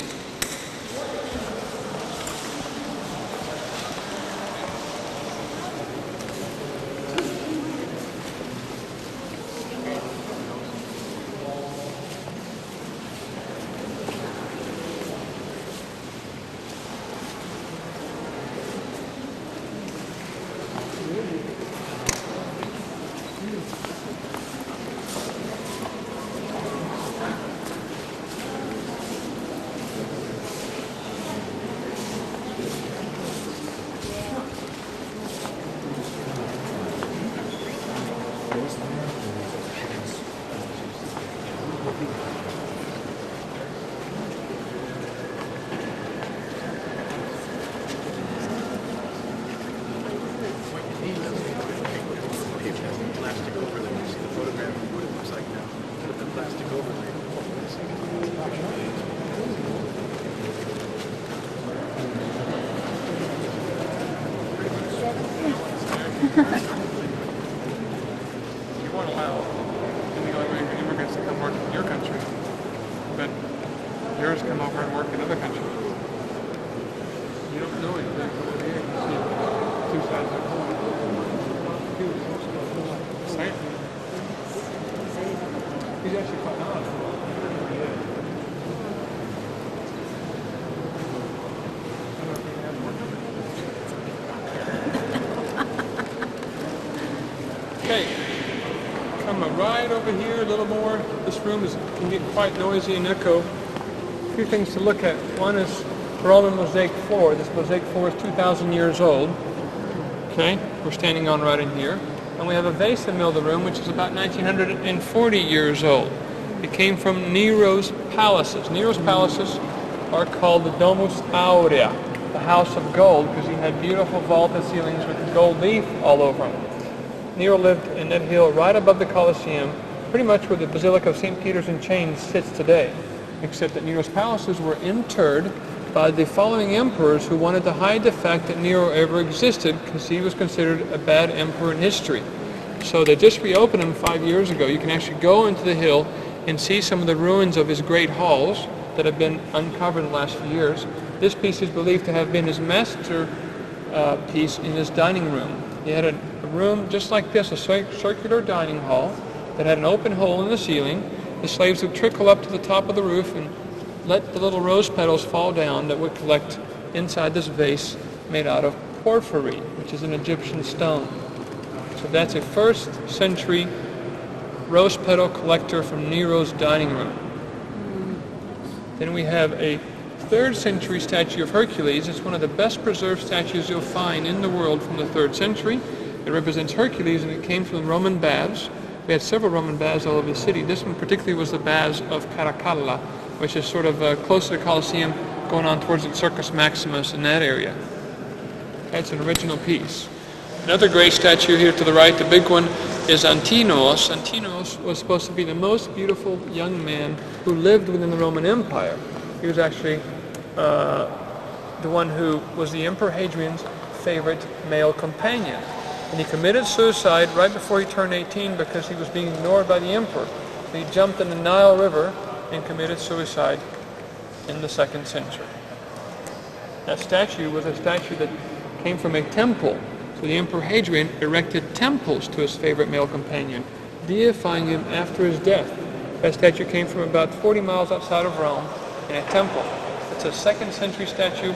You won't allow illegal immigrants to come work in your country, but yours come over and work in other countries. You don't know anything. Two sides of the coin. Right? He's actually quite odd. Okay, come right over here a little more. This room can get quite noisy and echo. A few things to look at. One is we're all on the mosaic floor. This mosaic floor is 2,000 years old. Okay, we're standing on right in here. And we have a vase in the middle of the room which is about 1940 years old. It came from Nero's palaces. Nero's palaces are called the Domus Aurea, the house of gold, because he had beautiful vaulted ceilings with gold leaf all over them. Nero lived in that hill right above the Colosseum, pretty much where the Basilica of St. Peter's in Chains sits today. except that Nero's palaces were interred by the following emperors who wanted to hide the fact that Nero ever existed because he was considered a bad emperor in history. So they just reopened him 5 years ago. You can actually go into the hill and see some of the ruins of his great halls that have been uncovered in the last few years. This piece is believed to have been his master piece in his dining room. He had a room just like this, a circular dining hall that had an open hole in the ceiling. The slaves would trickle up to the top of the roof and let the little rose petals fall down that would collect inside this vase made out of porphyry, which is an Egyptian stone. So that's a 1st century rose petal collector from Nero's dining room. Then we have a 3rd century statue of Hercules. It's one of the best preserved statues you'll find in the world from the 3rd century. It represents Hercules, and it came from the Roman baths. We had several Roman baths all over the city. This one particularly was the baths of Caracalla, which is sort of close to the Colosseum, going on towards the Circus Maximus in that area. That's an original piece. Another great statue here to the right, the big one, is Antinos. Antinos was supposed to be the most beautiful young man who lived within the Roman Empire. He was actually the one who was the Emperor Hadrian's favorite male companion. And he committed suicide right before he turned 18 because he was being ignored by the emperor. So he jumped in the Nile River and committed suicide in the 2nd century. That statue was a statue that came from a temple. So the Emperor Hadrian erected temples to his favorite male companion, deifying him after his death. That statue came from about 40 miles outside of Rome in a temple. It's a 2nd century statue,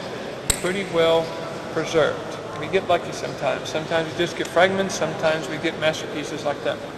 pretty well preserved. We get lucky sometimes. Sometimes we just get fragments, sometimes we get masterpieces like that one.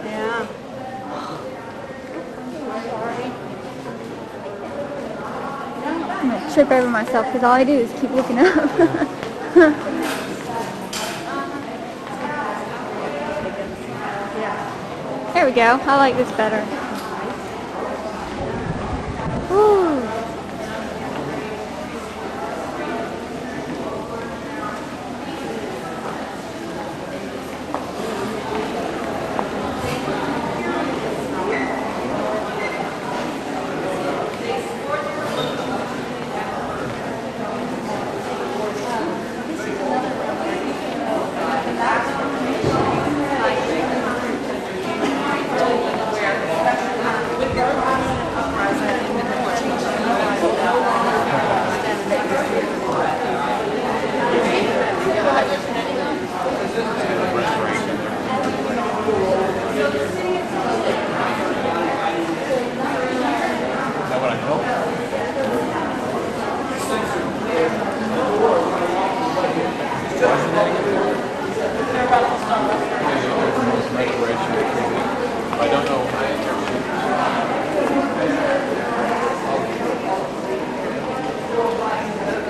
Yeah. I'm going to trip over myself because all I do is keep looking up. There we go. I like this better. Woo.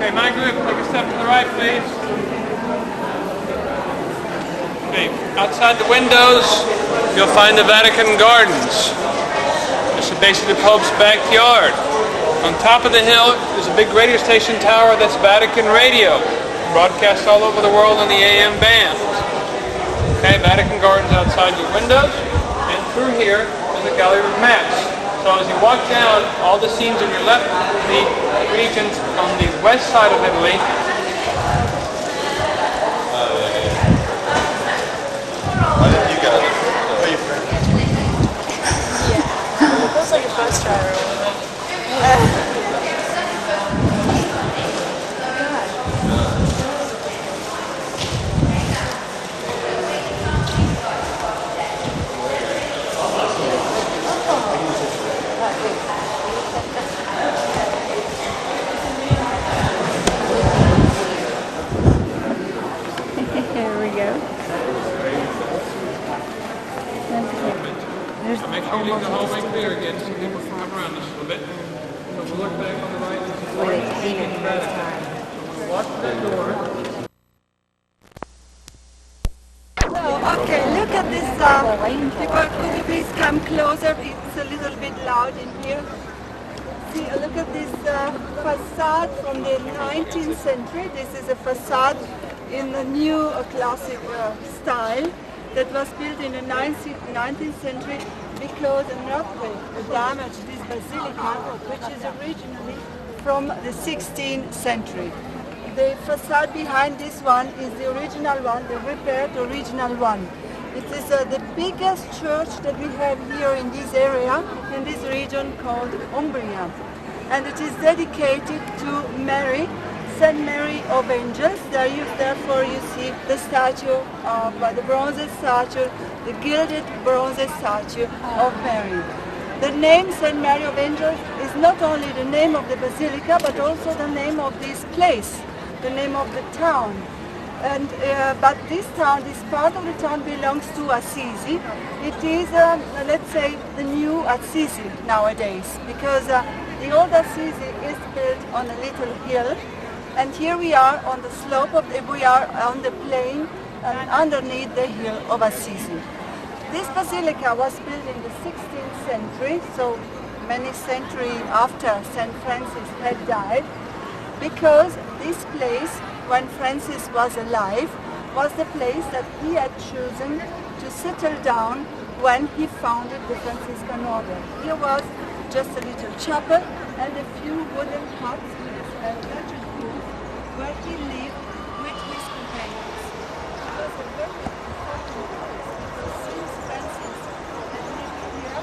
Okay, my group, take a step to the right, please. Okay, outside the windows, you'll find the Vatican Gardens. This is basically the Pope's backyard. On top of the hill is a big radio station tower that's Vatican Radio. Broadcasts all over the world on the AM band. Okay, Vatican Gardens outside your windows. And through here is a gallery of maps. So as you walk down, all the scenes on your left, the regions on the west side of Italy. Why didn't you go? It feels like a bus There we go. There's Make sure you leave the hallway clear again so people can come around us a little bit. So we'll look back on the right and see where it's cleaner than this time. we'll walk to that door. Oh, okay, look at this. People, could you please come closer? It's a little bit loud in here. See, look at this facade from the 19th century. This is a facade in the new classic style that was built in the 19th century because an earthquake damaged this basilica, which is originally from the 16th century. The facade behind this one is the original one, the repaired original one. It is the biggest church that we have here in this area, in this region called Umbria. And it is dedicated to Mary, Saint Mary of Angels. Therefore you see the statue of the bronze statue, the gilded bronze statue of Mary. The name Saint Mary of Angels is not only the name of the basilica, but also the name of this place, the name of the town. And but this town, this part of the town belongs to Assisi. It is, let's say, the new Assisi nowadays, because the old Assisi is built on a little hill, and here we are on the slope of we are on the plain and underneath the hill of Assisi. This basilica was built in the 16th century, so many centuries after St. Francis had died, because this place, when Francis was alive, was the place that he had chosen to settle down when he founded the Franciscan order. Here was just a little chapel and a few wooden huts with a thatched roof where he lived with his companions. It was a very important place because since Francis had lived here,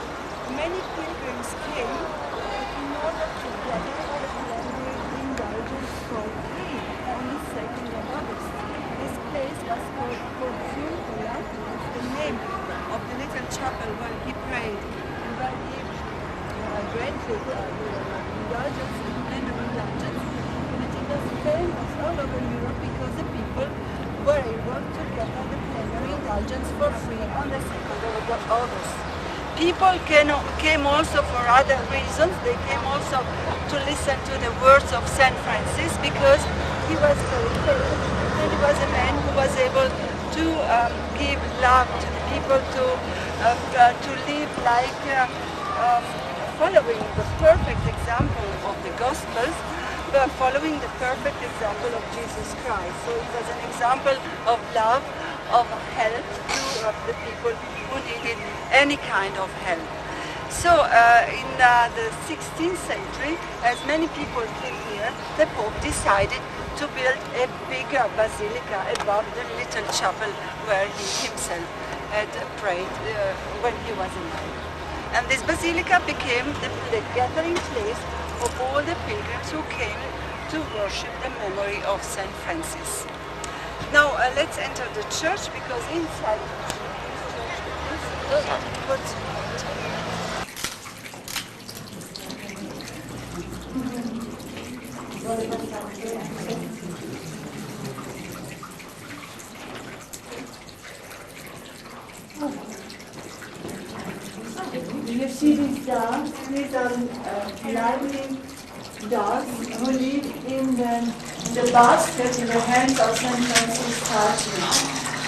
many pilgrims came in order to gather the plenary indulgence for free on the 2nd of August. This place was called Portiuncula, the name of the little chapel where he prayed and where he granted indulgence and plenary indulgence. And it was famous all over Europe because the people were able to get the plenary indulgence for free on the 2nd of August. People came also for other reasons. They came also to listen to the words of St. Francis because he was very famous and he was a man who was able to give love to the people, to live like following the perfect example of the Gospels, following the perfect example of Jesus Christ. So it was an example of love, of help to the people who needed any kind of help. So in the 16th century, as many people came here, the Pope decided to build a bigger basilica above the little chapel where he himself had prayed when he was alive. And this basilica became the gathering place of all the pilgrims who came to worship the memory of St. Francis. Now let's enter the church because inside this church is you see these dogs? These are lively dogs who live in the basket in the hands of St. Francis statue.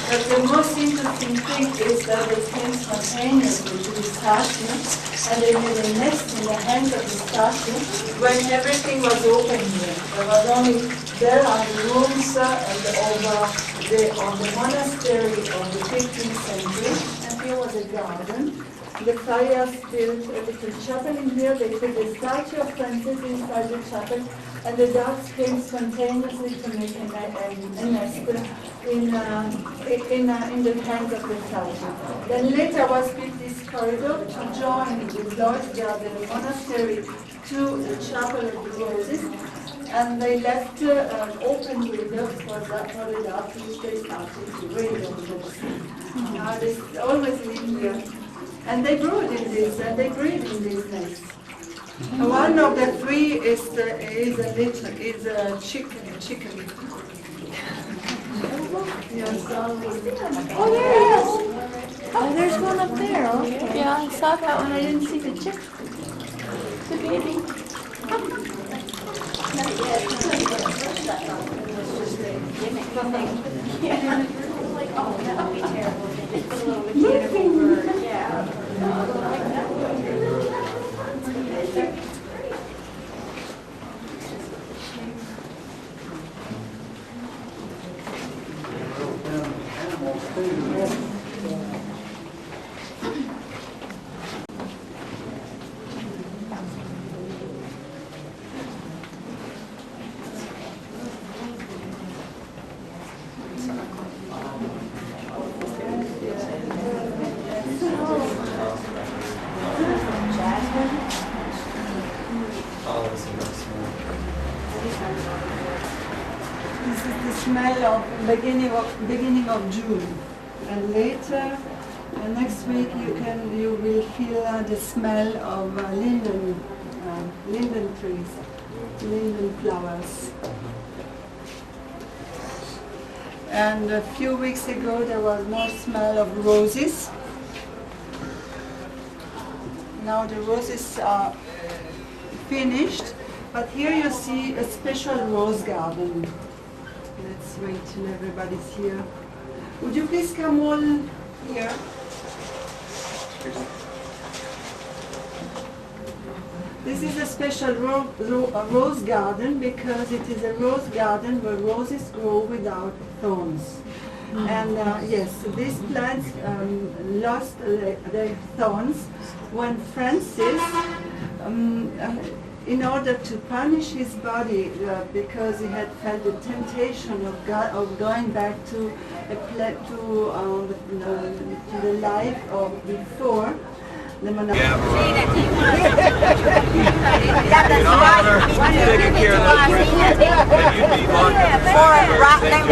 But the most interesting thing is that they came spontaneously to the statue and they made a nest in the hands of the statue when everything was open here. There was only there are the rooms of the monastery of the 15th century, and here was a garden. The friars built a little chapel in here. They put the statue of Francis inside the chapel and the dogs came spontaneously to make a nest in the hands of the Celtic. Then later was built this corridor to join the Lord's Garden monastery to the Chapel of the Roses, and they left an open window for the dogs, which they started to raise on this. Now they always live here. And they brood in this, and they breed in this nest. One of the three is a chicken. Yes. Oh, there it is. Oh, there's one up there. Okay. Yeah, I saw that one. I didn't see the chick. The baby. Oh, that would be terrible. It's a little mechanical bird. Yeah. This is the smell of beginning of June, and later next week you will feel the smell of linden trees, linden flowers. And a few weeks ago there was more smell of roses. Now the roses are finished, but here you see a special rose garden. Let's wait till everybody's here. Would you please come all here? This is a special rose garden because it is a rose garden where roses grow without thorns. And yes, these plants lost their thorns when Francis, in order to punish his body because he had felt the temptation of going back to the life of before the monarchy. In honor of taking care of those prisoners, that you'd be locked up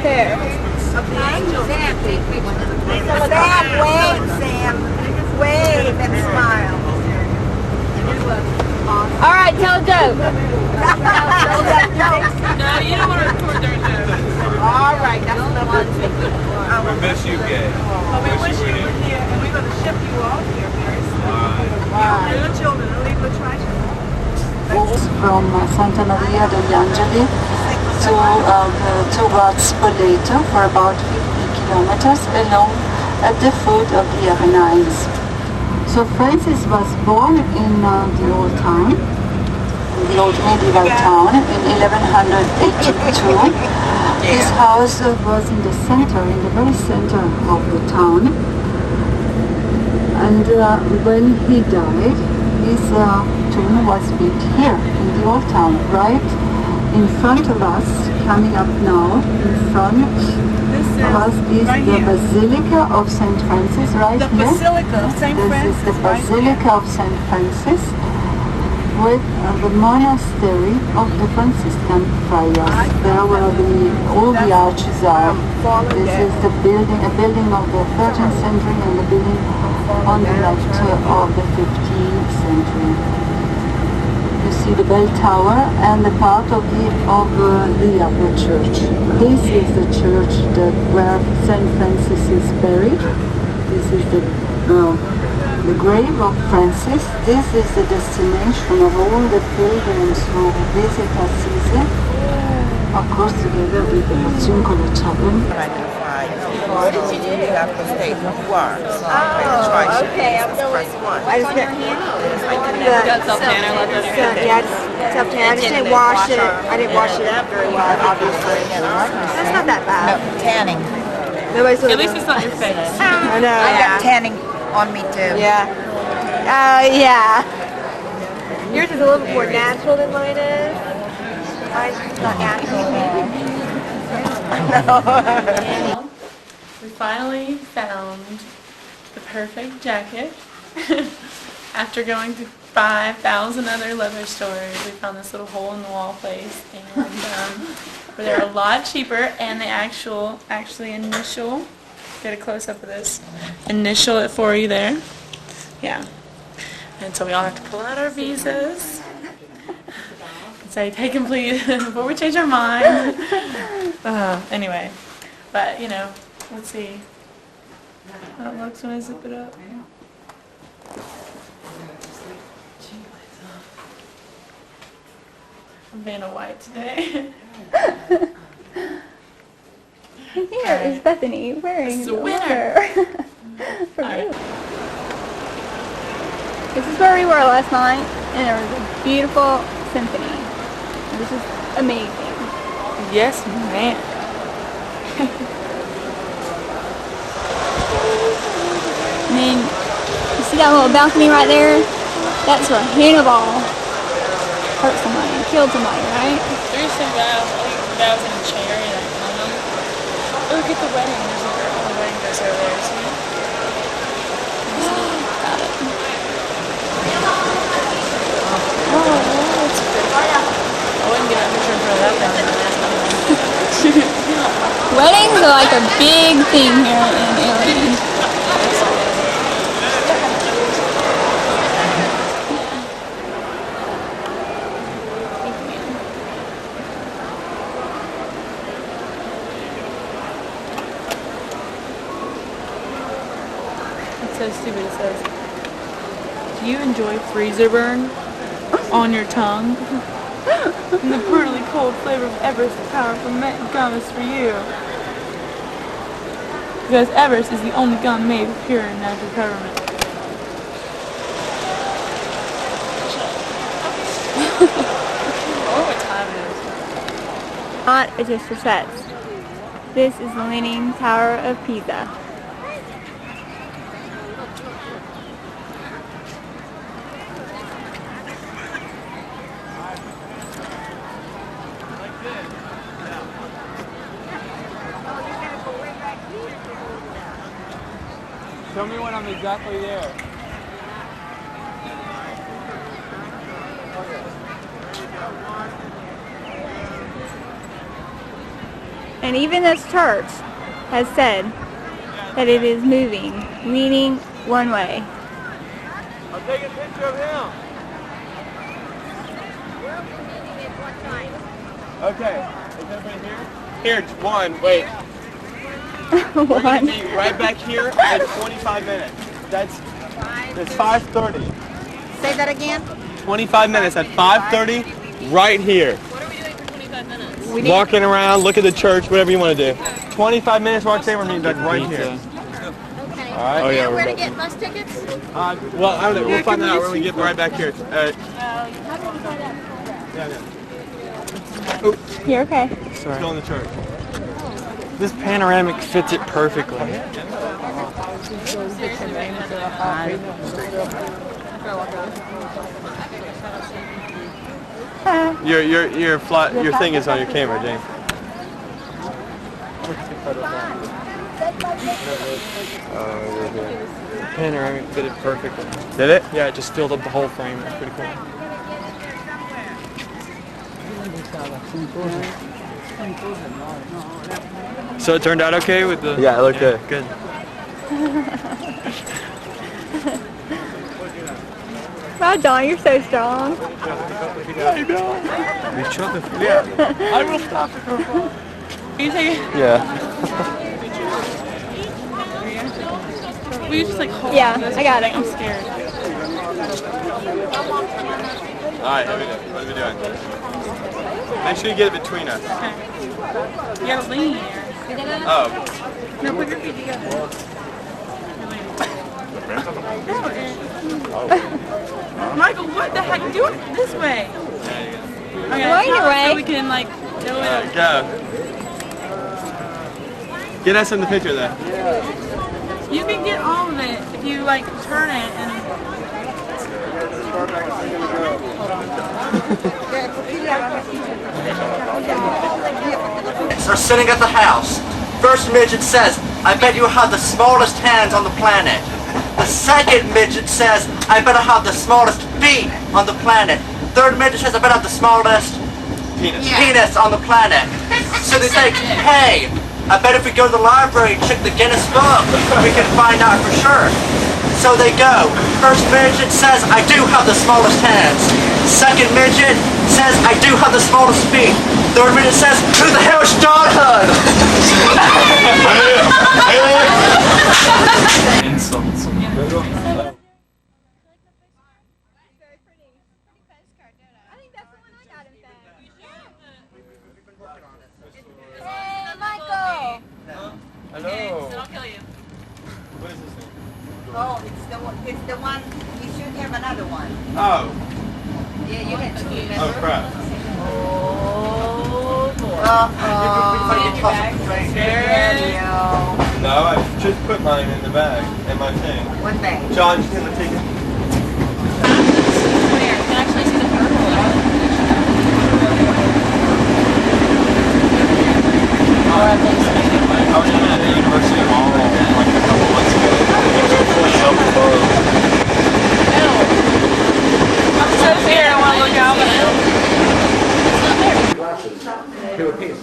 There. Sam, wave, Sam. Wave and smile. All right, tell a joke. No, you don't want to record their jokes. All right, that's the one. We miss you, Gay. We wish you were here, and we're going to ship you all here very soon. You and the children will leave the treasure. From Santa Maria degli Angeli towards Spoleto for about 50 kilometers along at the foot of the Apennines. So Francis was born in the old town, the old medieval town, in 1182. His house was in the center, in the very center of the town. And when he died, his tomb was built here in the old town, right in front of us, coming up now, in front of us is the Basilica of St. Francis, right here. The Basilica of St. Francis. This is the Basilica of St. Francis with the monastery of the Franciscan friars. There where all the arches are. This is the building, a building of the 13th century and the building on the left of the 15th century. You see the bell tower and the part of the upper church. This is the church where St. Francis is buried. This is the grave of Francis. This is the destination of all the pilgrims who visit Assisi. Of course, together with the Mazzuncolo Chapel. What did you do? You have to stay who you are. So okay, I'm going to one. I just got Self-tan, I love that. yeah, self-tan. I just didn't wash it. I didn't wash it very well, obviously. That's not that bad. Tanning. Nobody's At least it's not your face. I know. I got tanning on me too. Yeah. Yeah. Yours is a little bit more natural than mine is. Mine's not natural. Well, we finally found the perfect jacket. After going to 5,000 other leather stores, we found this little hole-in-the-wall place, and where they're a lot cheaper, and they actually initial. Get a close-up of this. Initial it for you there. Yeah. And so we all have to pull out our visas and say, take them please, before we change our mind. Anyway, but you know, let's see how it looks when I zip it up. I'm being a white today. And here is Bethany wearing the winner. For me. This is where we were last night, and there was a beautiful symphony. It was just amazing. Yes, ma'am. And then, you see that little balcony right there? That's where Hannibal hurt somebody, killed somebody, right? There's some guy, I think the guy was in a chair and I hung him. Oh, look at the wedding. There's a girl on the wedding dress over there, see? Got it. Oh, that's good. I wouldn't get a picture in front of that thing. Weddings are like a big thing here in Italy. It's so stupid. It says, do you enjoy freezer burn on your tongue? And the brutally cold flavor of Everest is powerful gum is for you. Because Everest is the only gum made with pure and natural peppermint. Oh, what time it is. Not a just for sets. This is the Leaning Tower of Pisa. Tell me when I'm exactly there. And even this church has said that it is moving, leaning one way. I'll take a picture of him. Okay. Is everybody here? Here, one, wait. We're going One. to be right back here in 25 minutes. That's 5:30. Say that again? 25 minutes at 5:30, right here. What are we doing for 25 minutes? Walking around, look at the church, whatever you want to do. 25 minutes, Roxanne, we're meeting back right here. Okay. All right. Oh, yeah, Where to we're get bus tickets? Well, I don't know. We'll find that out when we get right back here. You're okay. Still in the church. This panoramic fits it perfectly. Your thing is on your camera, James. The panoramic fitted perfectly. Did it? Yeah, it just filled up the whole frame. It's pretty cool. So it turned out okay with the... Yeah, it looked good. Good. Wow, Don, you're so strong. I know. Each other. Yeah. I will stop it. Can you take it? Yeah. Will you just like hold Yeah, this? I got it. I'm scared. All right, what are we doing? Make sure you get it between us. Okay. You gotta lean here. Oh. No, put your feet together. Michael, what the heck? Do it this way. Okay, Go your way. so we can like go in. Go. Get us in the picture there. You can get all of it if you like turn it and Are sitting at the house. First midget says, I bet you have the smallest hands on the planet. The second midget says, I bet I have the smallest feet on the planet. Third midget says, I bet I have the smallest penis on the planet. So they think, hey, I bet if we go to the library and check the Guinness Book, we can find out for sure. So they go. First midget says, I do have the smallest hands. Second midget says, I do have the smallest feet. Third midget says, who the hell is John Hood? Insults. Hey, Michael. Hello. I'll kill you. What is this thing? Oh, it's the one, you should have another one. Oh. Yeah, you had two, remember? Oh, crap. Oh, boy. No, I just put mine in the bag, in my thing. What bag? John, you can take it. Where? You can actually see the purple. I was at the University Mall like a couple months ago. I'm so scared I want to look out. Two apiece.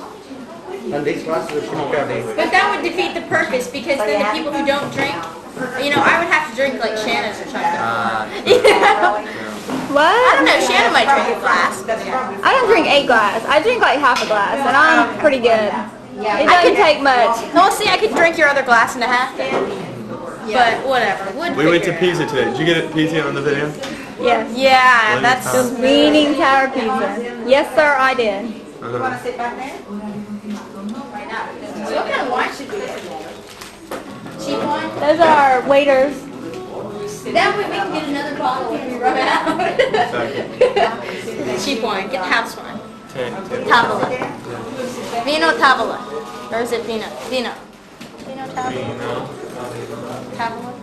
And these glasses are fairly. But that would defeat the purpose because then the people who don't drink, you know, I would have to drink like Shannon's or something. You know? What? I don't know, Shannon might drink a glass. I don't drink 8 glass. I drink like half a glass, and I'm pretty good. It doesn't take much. Well, see, I could drink your other glass and a half then. But whatever. We went to Pisa today. Did you get it, Pisa, on the video? Yes. Yeah, that's The Leaning Tower Pizza. Yes, sir, I did. You want to sit back there? What kind of wine should we have? Cheap wine? Those are our waiters. That way we can get another bottle if we run out. Cheap wine. Get house wine. Tavola. Vino Tavola. Or is it Vino? Vino. Vino Tavola. Tavola.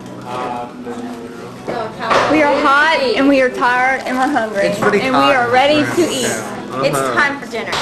We are hot, and we are tired, and we're hungry. It's pretty and hot. we are ready to eat. It's time for dinner.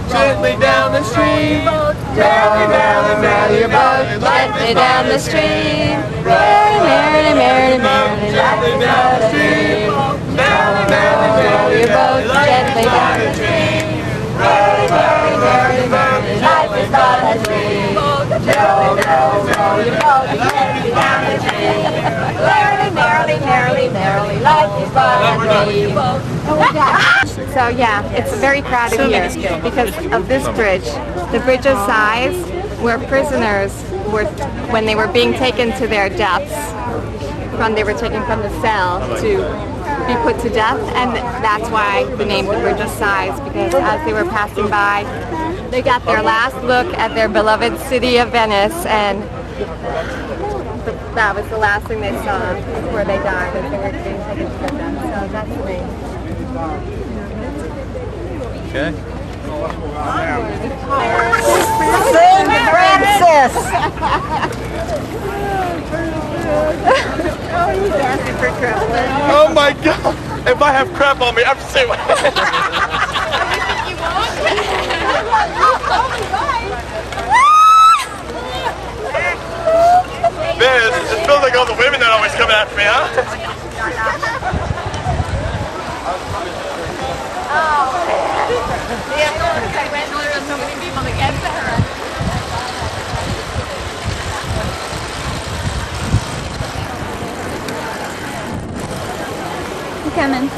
Gently down the stream, gently down the boat, Gently down the stream, merrily, merrily, merrily, merrily, gently down the stream, gently down the boat, gently down the stream, merrily, merrily, merrily, merrily, life is but a dream. Gently down your boat, gently down the stream, merrily, merrily, merrily, merrily, life is but a dream. So yeah, it's very crowded here because of this bridge. The bridge's size, where prisoners were, when they were being taken to their deaths, they were taken from the cell to be put to death, and that's why the name the bridge's size, because as they were passing by, they got their last look at their beloved city of Venice, and that was the last thing they saw before they died, as they were being taken to their death. So that's the name. Okay. St. Francis! Oh, you dancing for crap. Oh my god! If I have crap on me, I'm saying. Man, it feels like all the women that always come after me, huh? So many people to get to her. coming.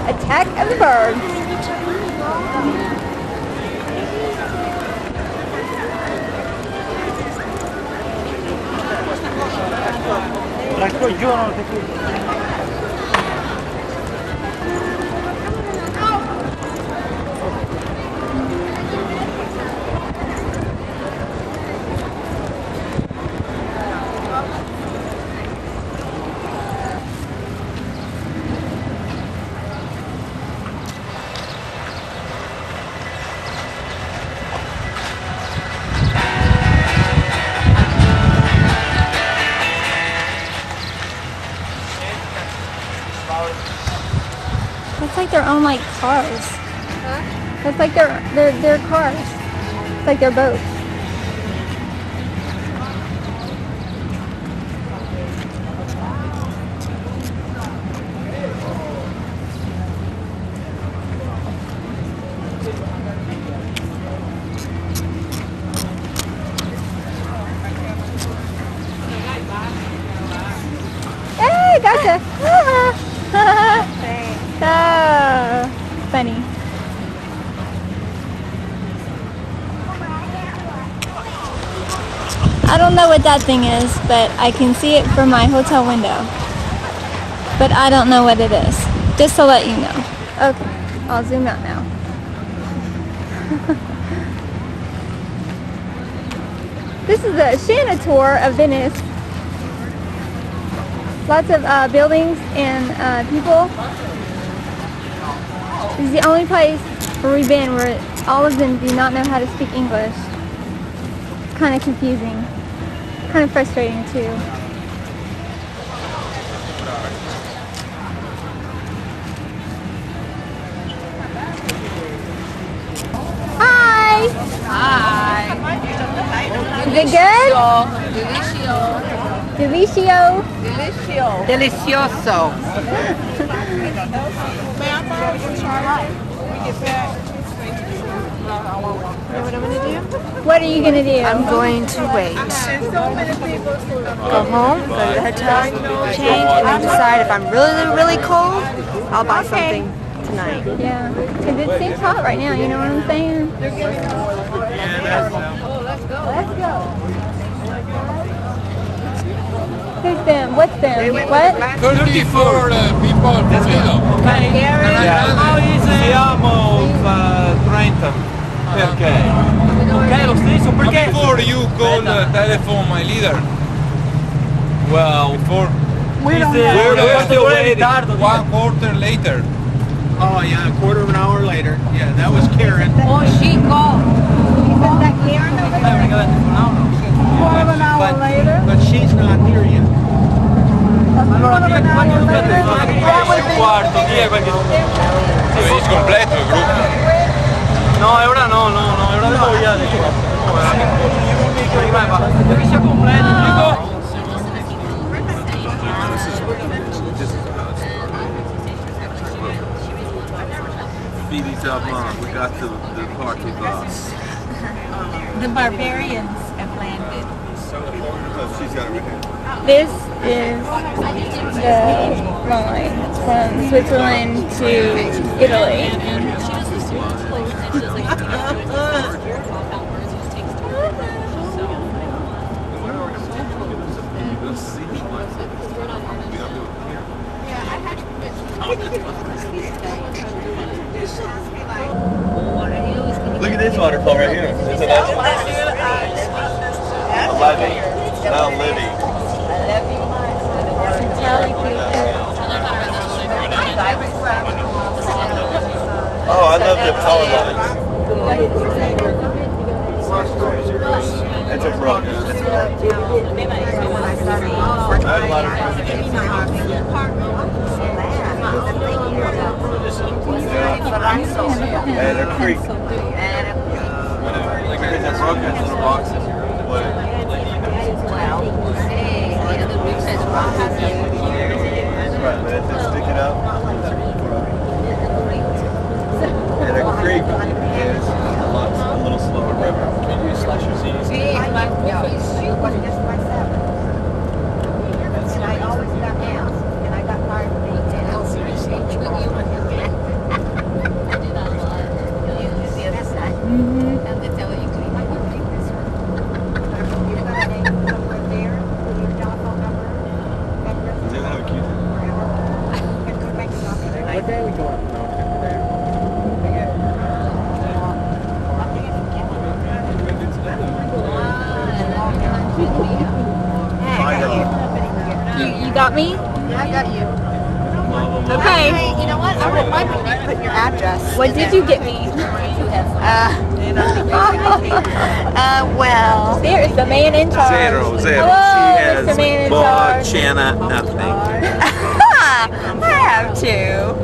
Attack of the birds. That's like their own like cars. Huh? That's like their cars. It's like their boats. Hey, gotcha. Oh, funny. I don't know what that thing is, but I can see it from my hotel window. But I don't know what it is. Just to let you know. Okay, I'll zoom out now. This is a Schuler tour of Venice. Lots of buildings and people. This is the only place where we've been where all of them do not know how to speak English. It's kind of confusing. Kind of frustrating too. Hi! Hi. Is it good? Delicio. Delicio. Delicioso. You know what I'm going to do? What are you going to do? I'm going to wait. Go home, go to the hotel, change, and then decide if I'm really, really cold, I'll buy something tonight. Yeah, because it seems hot right now, you know what I'm saying? Let's go. Who's them? What's them? What? 34 people per kilo. Siamo 30 perché? Ok, lo stesso, perché? Before you call the telephone, my leader. Well, Before. we're still waiting. 1 quarter later. Oh yeah, a quarter of an hour later. Yeah, that was Karen. Oh, she called. Isn't that Karen over there? Quarter of an hour later? But she's not here yet. Is completo il gruppo. No, ora no, ora devo via di qua. Che sia completo, dico. Phoebe's up, Mom. We got the party bus. The barbarians have landed. She's got it right here. This is the line from Switzerland to Italy. Look at this waterfall right here. It's a nice one. A levee. Not a levee. Oh, I love the power lines. It's a brook. I have a lot of and a creek. Like there's a brook and little boxes here. Right, but if it's sticking up, and a creek is a little slower river. Can you slash your Z's? And I always got asked, and I got tired of being an LCD. Does it have a Q-tip? What day are we going? You got me? Yeah, I got you. Okay. Hey, you know what? I wouldn't mind if you put your address. What did you get me? Well. There's the man in charge. Zero. Hello, She has Mr. Man in bug, charge. Shanna, nothing. I have two.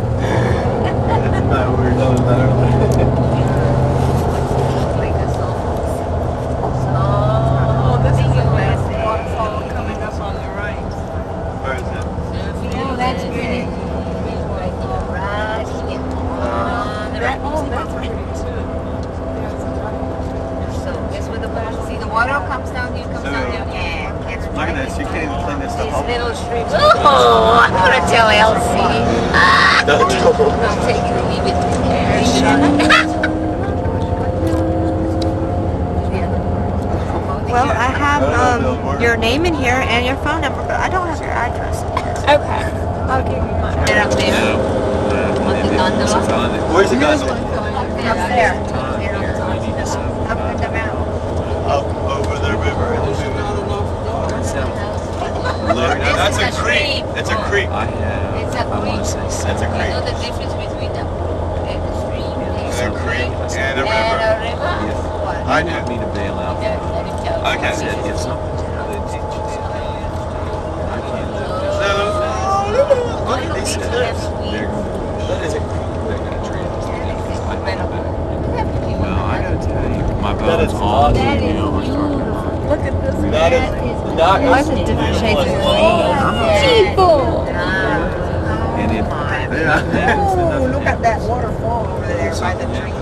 That's not weird. That was better. Oh, this is a nice waterfall coming up on the right. Where is it? Oh, that's pretty. That's pretty too. So, guess where the water, see the water comes down here, comes down here. Yeah, that's Look right. at this. You can't even clean this stuff These up. little streams. Oh, I'm gonna tell Elsie. Don't tell her. I'll take it or leave it. Well, I have your name in here and your phone number, but I don't have your address. Okay. I'll give you mine. They're up there. Where's the gondola? Up there. Up at the mountain. Up over the river. Look, that's a creek. It's a creek. I have. It's a creek. That's a You know creek. the difference between a stream There's a creek and a river. and a river? What? I You do. want me to bail out? Let him tell you. I said, if something's happening, I can't live this. No. Look at these cliffs. They're going to That is a creek. they're going to treat us. I think about it. Well, I got to tell you, my That is bones all awesome. you know, are starting to hurt. Look at this. That is not Lots of different shades of green. People. And if Oh, look at that waterfall over there by the tree.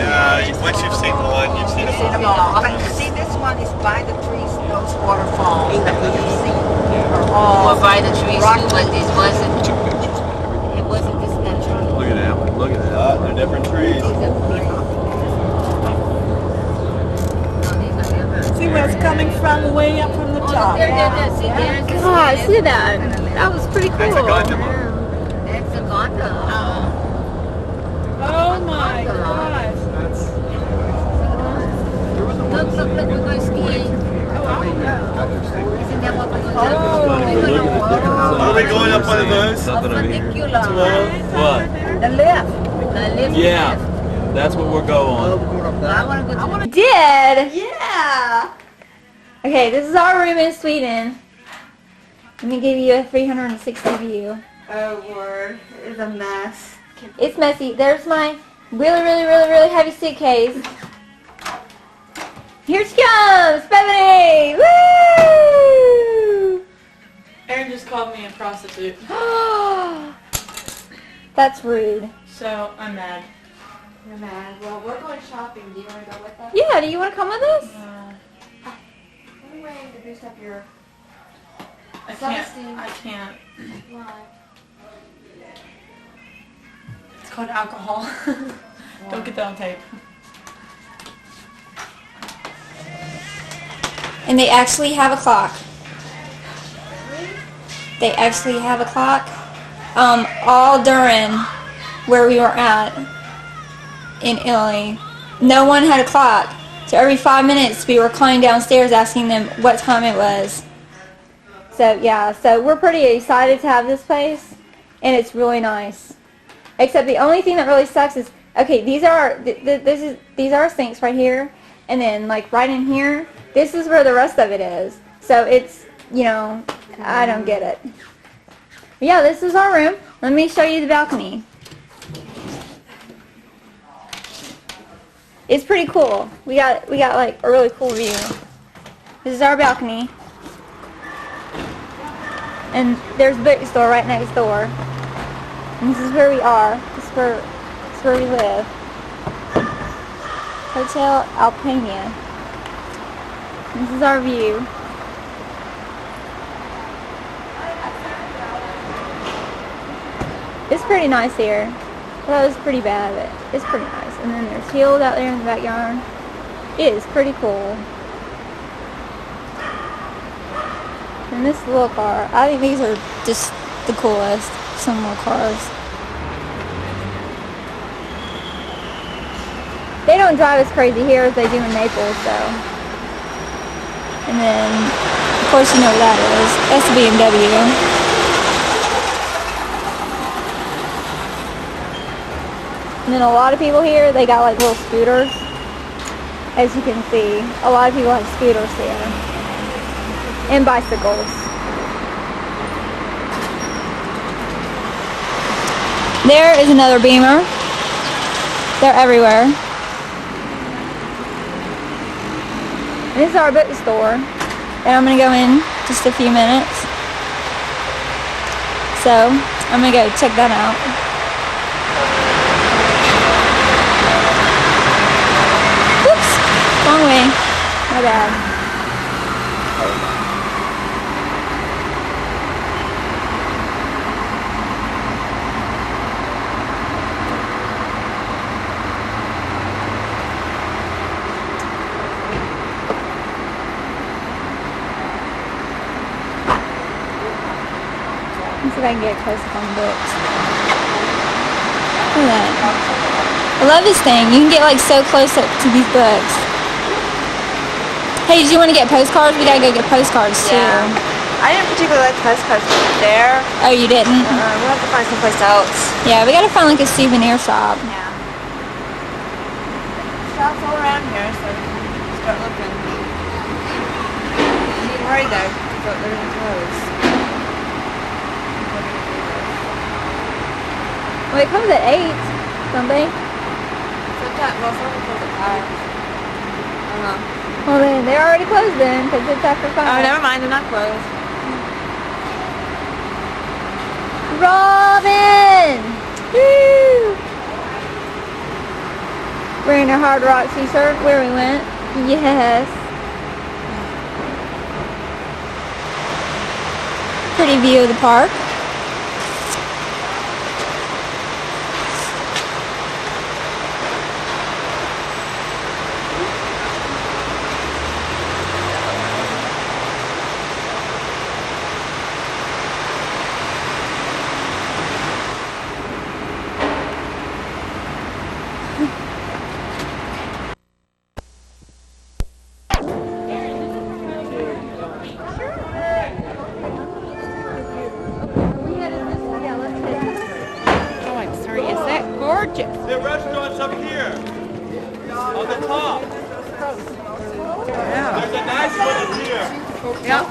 Yeah, once you've seen one, you've seen Seen them them all. all. But see, this one is by the trees, those waterfalls that we have seen are all by the trees too, but this wasn't. took pictures of everything. It wasn't this natural. Look at that one. Look at that. They're different trees. See where it's coming from, way up from the top. See, there's this. God, see that? That was pretty cool. That's a gondola. That's a gondola. Oh my gosh. Look, we're going skiing. Isn't that what we're going to do? Are we going up one of those? Something over here. What? The lift. The lift. Yeah, that's what we'll go on. I want to go to the Did? Yeah. Okay, this is our room in Sweden. Let me give you a 360 view. Oh word, it's a mess. It's messy. There's my really heavy suitcase. Here she comes, Bethany! Woo! Aaron just called me a prostitute, That's rude. so I'm mad. You're mad. Well, we're going shopping. Do you want to go with us? Yeah, do you want to come with us? What way to boost up your I self-esteem? can't. Why? It's called alcohol. Don't get that on tape. And they actually have a clock. They actually have a clock. All during where we were at in Italy, no one had a clock. So every 5 minutes we were calling downstairs asking them what time it was. So yeah, so we're pretty excited to have this place, and it's really nice. Except the only thing that really sucks is, okay, these are these are sinks right here, and then like right in here, this is where the rest of it is. So it's, you know, I don't get it. But yeah, this is our room. Let me show you the balcony. It's pretty cool. We got like a really cool view. This is our balcony. And there's a bookstore right next door. And this is where we are. This is where we live. Hotel Alpania. This is our view. It's pretty nice here. Well, it's pretty bad, but it's pretty nice. And then there's hills out there in the backyard. It is pretty cool. And this little car, I think these are just the coolest. Some more cars. They don't drive as crazy here as they do in Naples, though. And then, of course, you know what that is. That's a BMW. And then a lot of people here, they got like little scooters. As you can see, a lot of people have scooters here. And bicycles. There is another Beamer. They're everywhere. And this is our bookstore. And I'm going to go in just a few minutes. So, I'm going to go check that out. Wrong way. My bad. Let's see if I can get close up on the books. Look at that. I love this thing. You can get like so close up to these books. Hey, did you want to get postcards? We gotta go get postcards too. Yeah. I didn't particularly like the postcards there. Oh, you didn't? We'll have to find someplace else. Yeah, we gotta find like a souvenir shop. Yeah. Shops all around here, so we can start looking. You need to hurry though, because they're gonna close. Well, it comes at 8, don't they? Sometimes, well, some of them close at 5. I don't know. Well then, they're already closed then, because it's after 5. Oh, never mind, they're not closed. Robin! Woo! Wearing a Hard Rock t-shirt where we went. Yes. Pretty view of the park. The restaurant's up here, on the top. Yeah. There's a nice one up here. Yeah.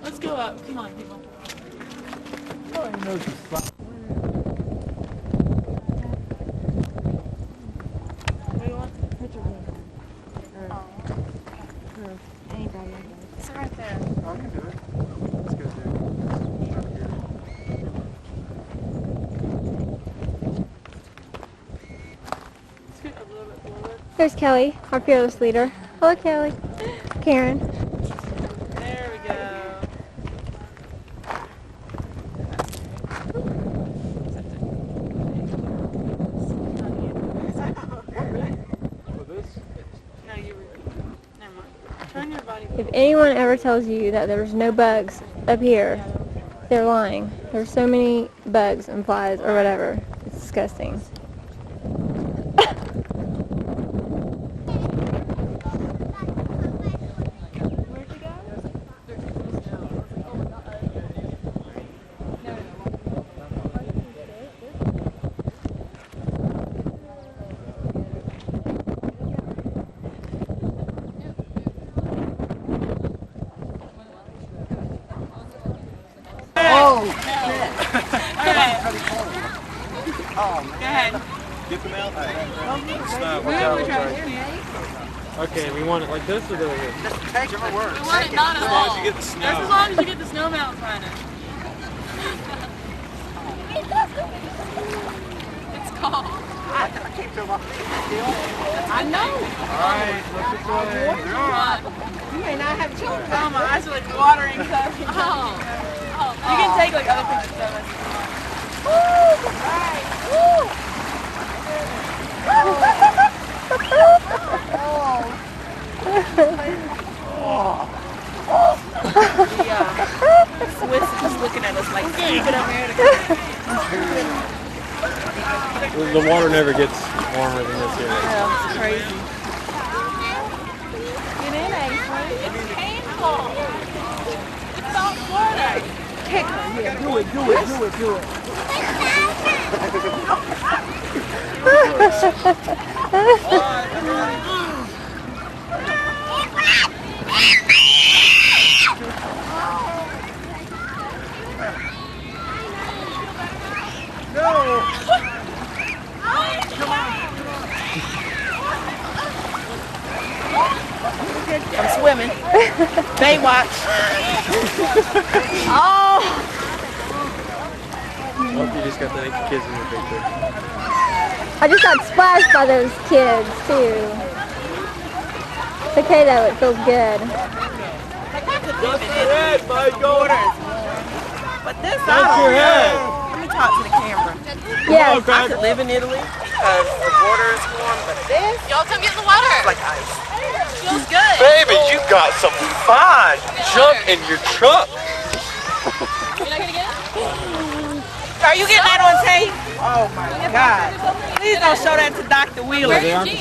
Let's go up. Come on, people. It's right there. I can do it. Let's go Scoot a little bit forward. There's Kelly, our fearless leader. Hello, Kelly. Karen. There we go. No, you were. Never mind. Turn your body. If anyone ever tells you that there's no bugs up here, they're lying. There's so many bugs and flies or whatever. It's disgusting. Oh, Alright. Go ahead. Get them out. Okay, we want it like this or the way? Take your word. We want it not at As long as all. you get the Just as snow. long as you get the snow mountains running. It's cold. I can't feel my feet still. I know. Alright, look this way. You may not have children. Oh, my eyes are like watering. So you can take like other pictures of us. Swiss is just looking at us like, stupid America. The water never gets warmer than this here. Yeah, it's crazy. Get in, Ainsley. It's painful. It's salt water. Kick her. Yeah, do it. I'm swimming. Baywatch. Oh. Oh, you just got the kids in your picture. I just got splashed by those kids too. It's okay though, it feels good. But this, I That's don't your know. head. Let me talk to the camera. Yes. I could live in Italy because the water is warm, but this Y'all come get in the water. is like ice. Feels good. Baby, you got some fine junk in your truck. You're not gonna get it? Are you getting that on tape? Oh my God. Please don't show that to Dr. Wheeler. They aren't.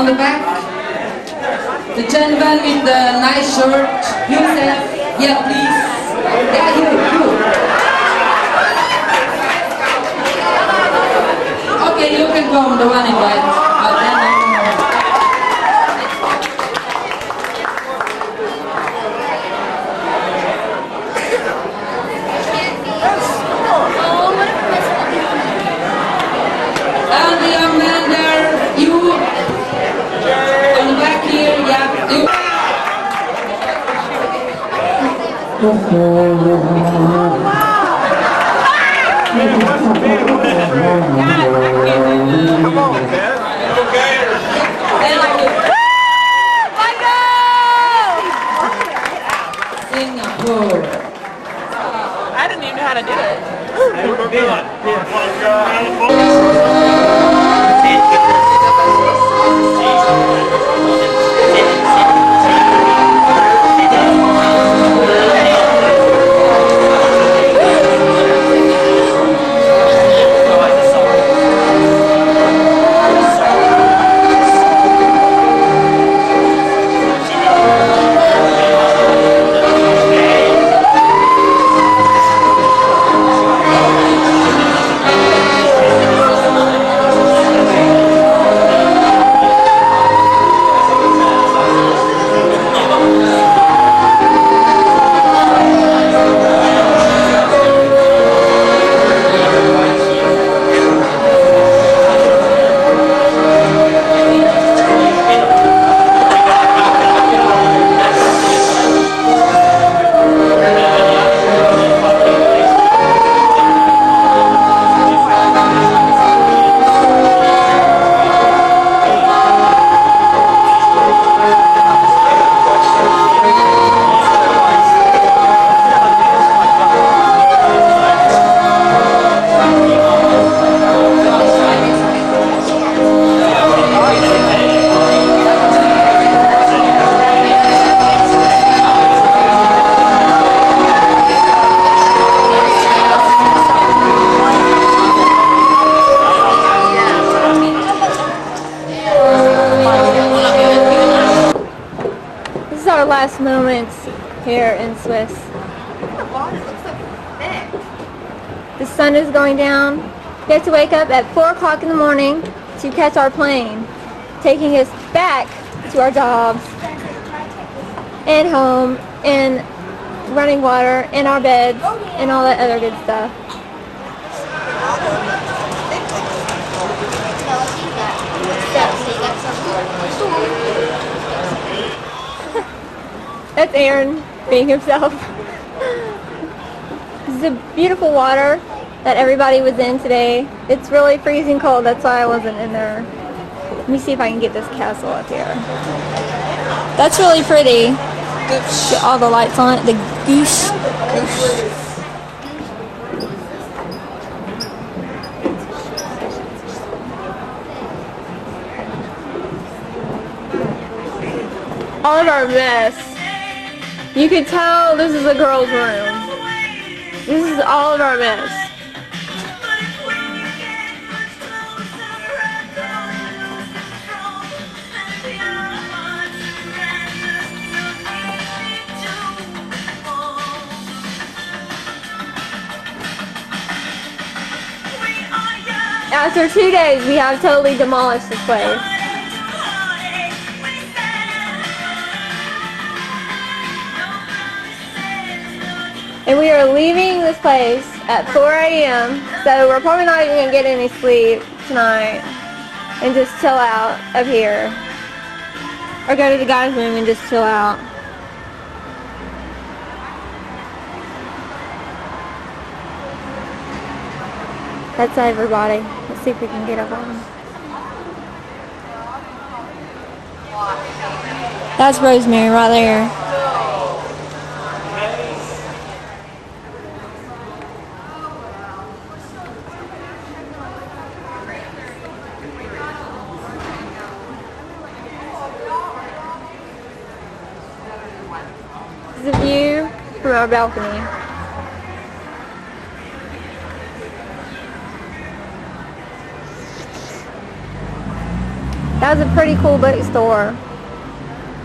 on the back. The gentleman in the nice shirt. Yourself. Yeah, please. Yeah, you. Okay, you can come, the one in white. And the young man there, you on the back here, yeah, you. Come on, man. Okay. Singapore. I didn't even know how to do it. This is our last moments here in Swiss. The sun is going down. We have to wake up at 4 o'clock in the morning to catch our plane, taking us back to our jobs and home and running water and our beds and all that other good stuff. That's Aaron being himself. This is a beautiful water that everybody was in today. It's really freezing cold, that's why I wasn't in there. Let me see if I can get this castle up here. That's really pretty. Get all the lights on it. The goose. All of our mess. You can tell this is a girl's room. This is all of our mess. After 2 days, we have totally demolished this place. And we are leaving this place at 4 a.m. So we're probably not even going to get any sleep tonight and just chill out up here. Or go to the guys' room and just chill out. That's everybody. Let's see if we can get up on them. That's Rosemary right there. This is a view from our balcony. That was a pretty cool bookstore.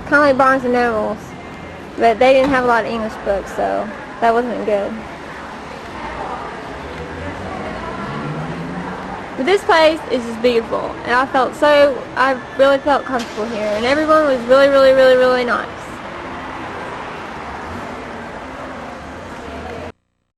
Kind of like Barnes and Nobles. But they didn't have a lot of English books, so that wasn't good. But this place is just beautiful. And I really felt comfortable here. And everyone was really, really, really, really nice.